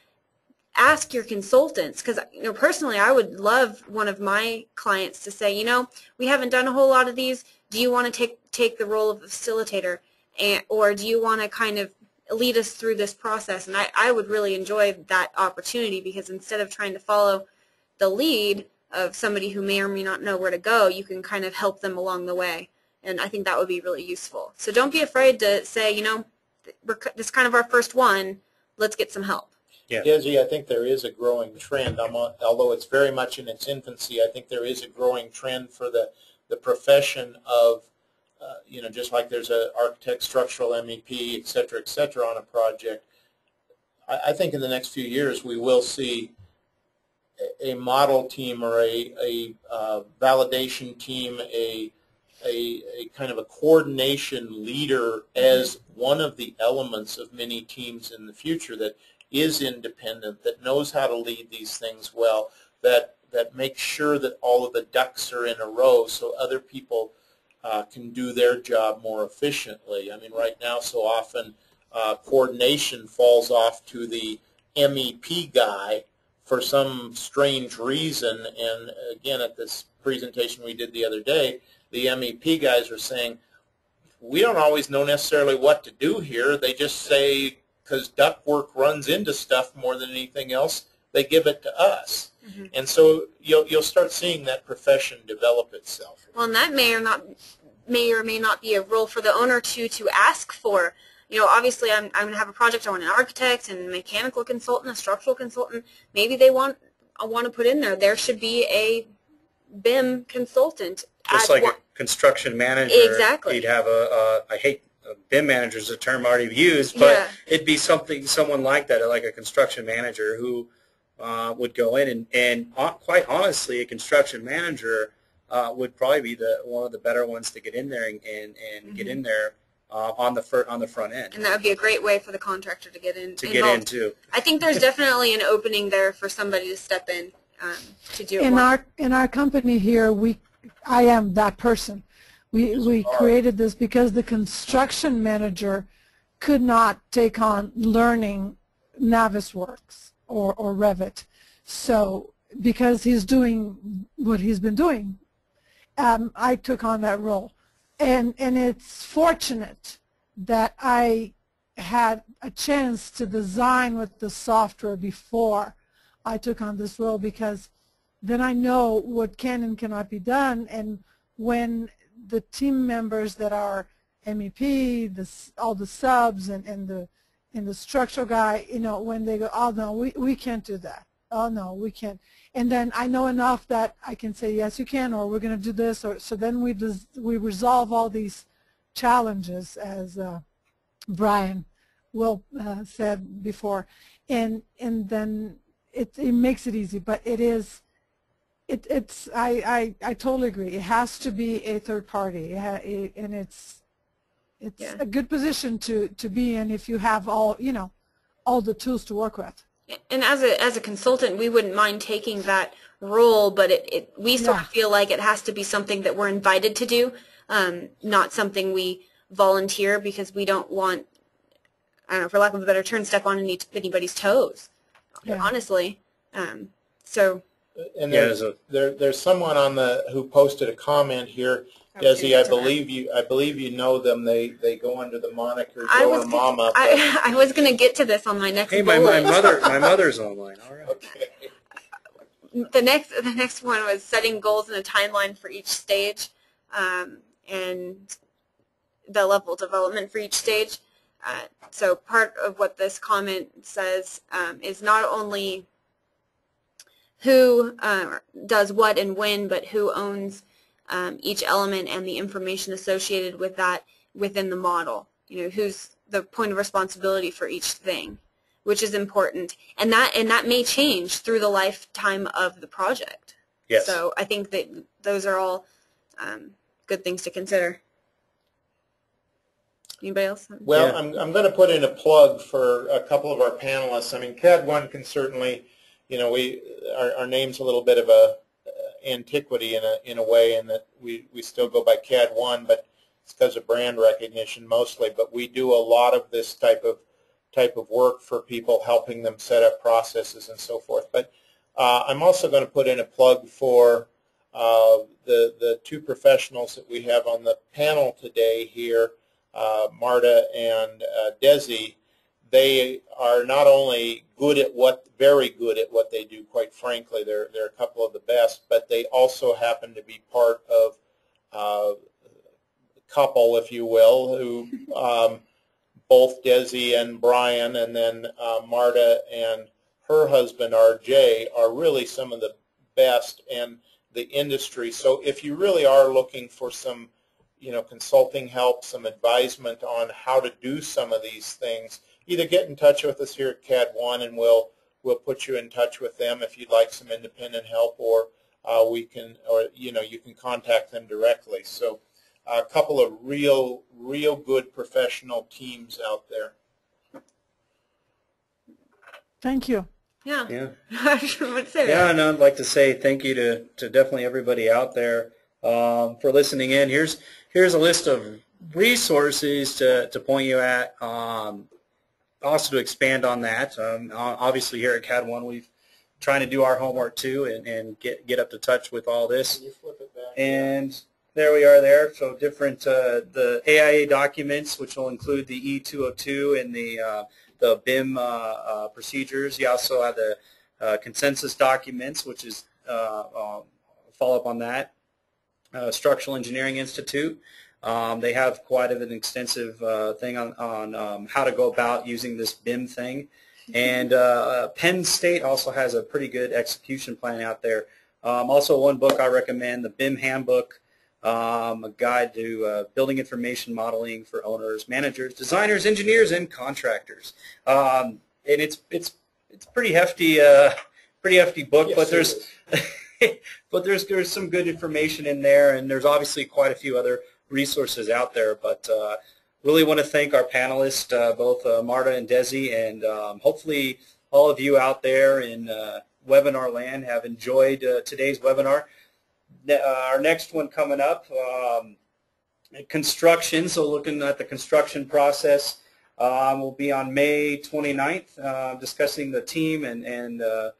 ask your consultants, because, you know, personally I would love one of my clients to say, you know, we haven't done a whole lot of these, do you want to take the role of a facilitator, or do you want to kind of lead us through this process? And I would really enjoy that opportunity, because instead of trying to follow the lead of somebody who may or may not know where to go, you can kind of help them along the way, and I think that would be really useful. So don't be afraid to say, you know, this is kind of our first one, let's get some help. Yeah. Desi, I think there is a growing trend, although it's very much in its infancy. I think there is a growing trend for the profession of, you know, just like there's an architect, structural MEP, et cetera, on a project. I think in the next few years we will see a model team or a validation team, a kind of a coordination leader as one of the elements of many teams in the future that is independent, that knows how to lead these things well, that makes sure that all of the ducks are in a row so other people can do their job more efficiently. I mean, right now so often coordination falls off to the MEP guy for some strange reason, and again at this presentation we did the other day, the MEP guys are saying, we don't always know necessarily what to do here. They just say, because ductwork runs into stuff more than anything else, they give it to us. Mm-hmm. And so you'll start seeing that profession develop itself. Well, and that may or may not be a role for the owner to ask for. You know, obviously I'm going to have a project, I want an architect and a mechanical consultant, a structural consultant. Maybe they want to put in there should be a BIM consultant. Just like a construction manager. Exactly. You'd have I hate BIM manager is a term I already used, but it'd be someone like that, like a construction manager who would go in and quite honestly, a construction manager would probably be one of the better ones to get in there and mm-hmm. get in there on the front end. And that would be a great way for the contractor to get in. Get in too. I think there's definitely an opening there for somebody to step in to do it. In our company here, I am that person. We created this because the construction manager could not take on learning Navisworks or Revit. So because he's doing what he's been doing, I took on that role. And it's fortunate that I had a chance to design with the software before I took on this role, because then I know what can and cannot be done. And when the team members that are MEP, all the subs and the structural guy, you know, when they go, oh no, we can't do that. Oh no, we can't. And then I know enough that I can say, yes, you can, or we're going to do this. Or so then we resolve all these challenges, as Brian Will said before, and then it makes it easy. But I totally agree. It has to be a third party, and it's a good position to be in if you have all the tools to work with. And as a consultant, we wouldn't mind taking that role, but we sort of feel like it has to be something that we're invited to do, not something we volunteer, because we don't want, I don't know, for lack of a better term, step on anybody's toes, honestly. So. And there's someone who posted a comment here. Desi, I believe you know them. They go under the moniker Joe or Mama. I was going to get to this on my next bullet. my mother's online. All right. Okay. The next one was setting goals and a timeline for each stage, and the level of development for each stage. So part of what this comment says is not only who does what and when, but who owns each element and the information associated with that within the model. You know, who's the point of responsibility for each thing, which is important, and that may change through the lifetime of the project. Yes. So I think that those are all good things to consider. Anybody else? Well, I'm going to put in a plug for a couple of our panelists. I mean, CAD-1 can certainly, you know, our name's a little bit of a antiquity in a way, in that we still go by CAD-1, but it's because of brand recognition mostly. But we do a lot of this type of work for people, helping them set up processes and so forth. But I'm also going to put in a plug for the two professionals that we have on the panel today here, Marta and Desi. They are not only very good at what they do, quite frankly, they're a couple of the best, but they also happen to be part of a couple, if you will, who both Desi and Brian, and then Marta and her husband, RJ, are really some of the best in the industry. So if you really are looking for some, you know, consulting help, some advisement on how to do some of these things, either get in touch with us here at CAD-1, and we'll put you in touch with them if you'd like some independent help, or you can contact them directly. So a couple of real good professional teams out there. Thank you. Yeah. Yeah. Yeah, and I'd like to say thank you to definitely everybody out there for listening in. Here's a list of resources to point you at. Also to expand on that, obviously here at CAD-1 we've trying to do our homework too, and get up to touch with all this. Can you flip it back? And there we are there. So different, the AIA documents, which will include the E202 and the BIM procedures. You also have the consensus documents, which is follow-up on that. Structural Engineering Institute. They have quite an extensive thing on how to go about using this BIM thing. And Penn State also has a pretty good execution plan out there. Also one book I recommend, the BIM Handbook, a guide to building information modeling for owners, managers, designers, engineers, and contractors. And it's pretty hefty book, Yes, but there's some good information in there, and there's obviously quite a few other resources out there. But really want to thank our panelists, both Marta and Desi, and hopefully all of you out there in webinar land have enjoyed today's webinar. Our next one coming up, construction, so looking at the construction process, will be on May 29th, discussing the team and the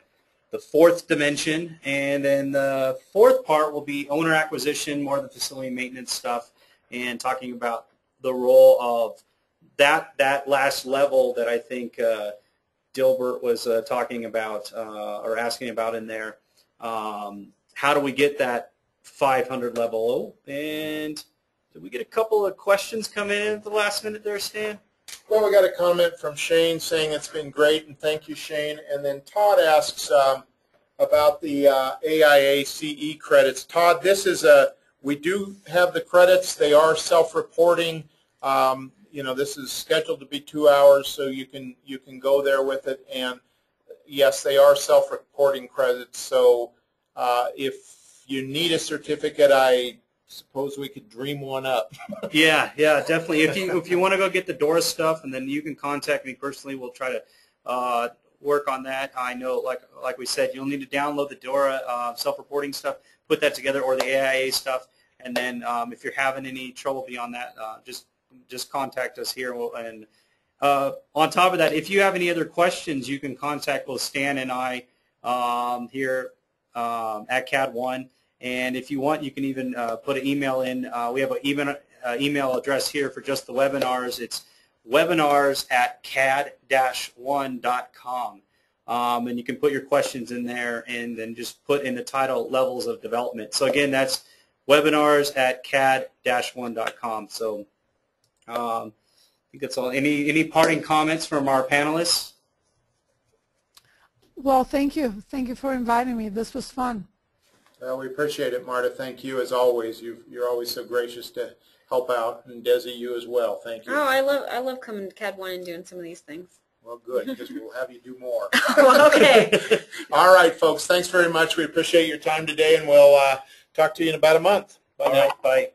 fourth dimension, and then the fourth part will be owner acquisition, more of the facility maintenance stuff, and talking about the role of that last level that I think Dilbert was talking about or asking about in there. How do we get that 500 level? And did we get a couple of questions come in at the last minute there, Stan? Well, we got a comment from Shane saying it's been great, and thank you, Shane. And then Todd asks about the AIA CE credits. Todd, we do have the credits. They are self-reporting. You know, this is scheduled to be 2 hours, so you can go there with it. And yes, they are self-reporting credits. So if you need a certificate, I suppose we could dream one up. Yeah, definitely. If you want to go get the Dora stuff, and then you can contact me personally. We'll try to work on that. I know, like we said, you'll need to download the Dora self-reporting stuff, put that together, or the AIA stuff, and then if you're having any trouble beyond that, just contact us here. And on top of that, if you have any other questions, you can contact both Stan and I here at CAD-1. And if you want, you can even put an email in. We have an email address here for just the webinars. It's webinars@cad-1.com. And you can put your questions in there and then just put in the title levels of development. So again, that's webinars@cad-1.com. So I think that's all. Any parting comments from our panelists? Well, thank you. Thank you for inviting me. This was fun. Well, we appreciate it, Marta. Thank you, as always. You're always so gracious to help out, and Desi, you as well. Thank you. Oh, I love coming to CAD-1 and doing some of these things. Well, good, because we'll have you do more. Okay. All right, folks. Thanks very much. We appreciate your time today, and we'll talk to you in about a month. Bye now. Bye.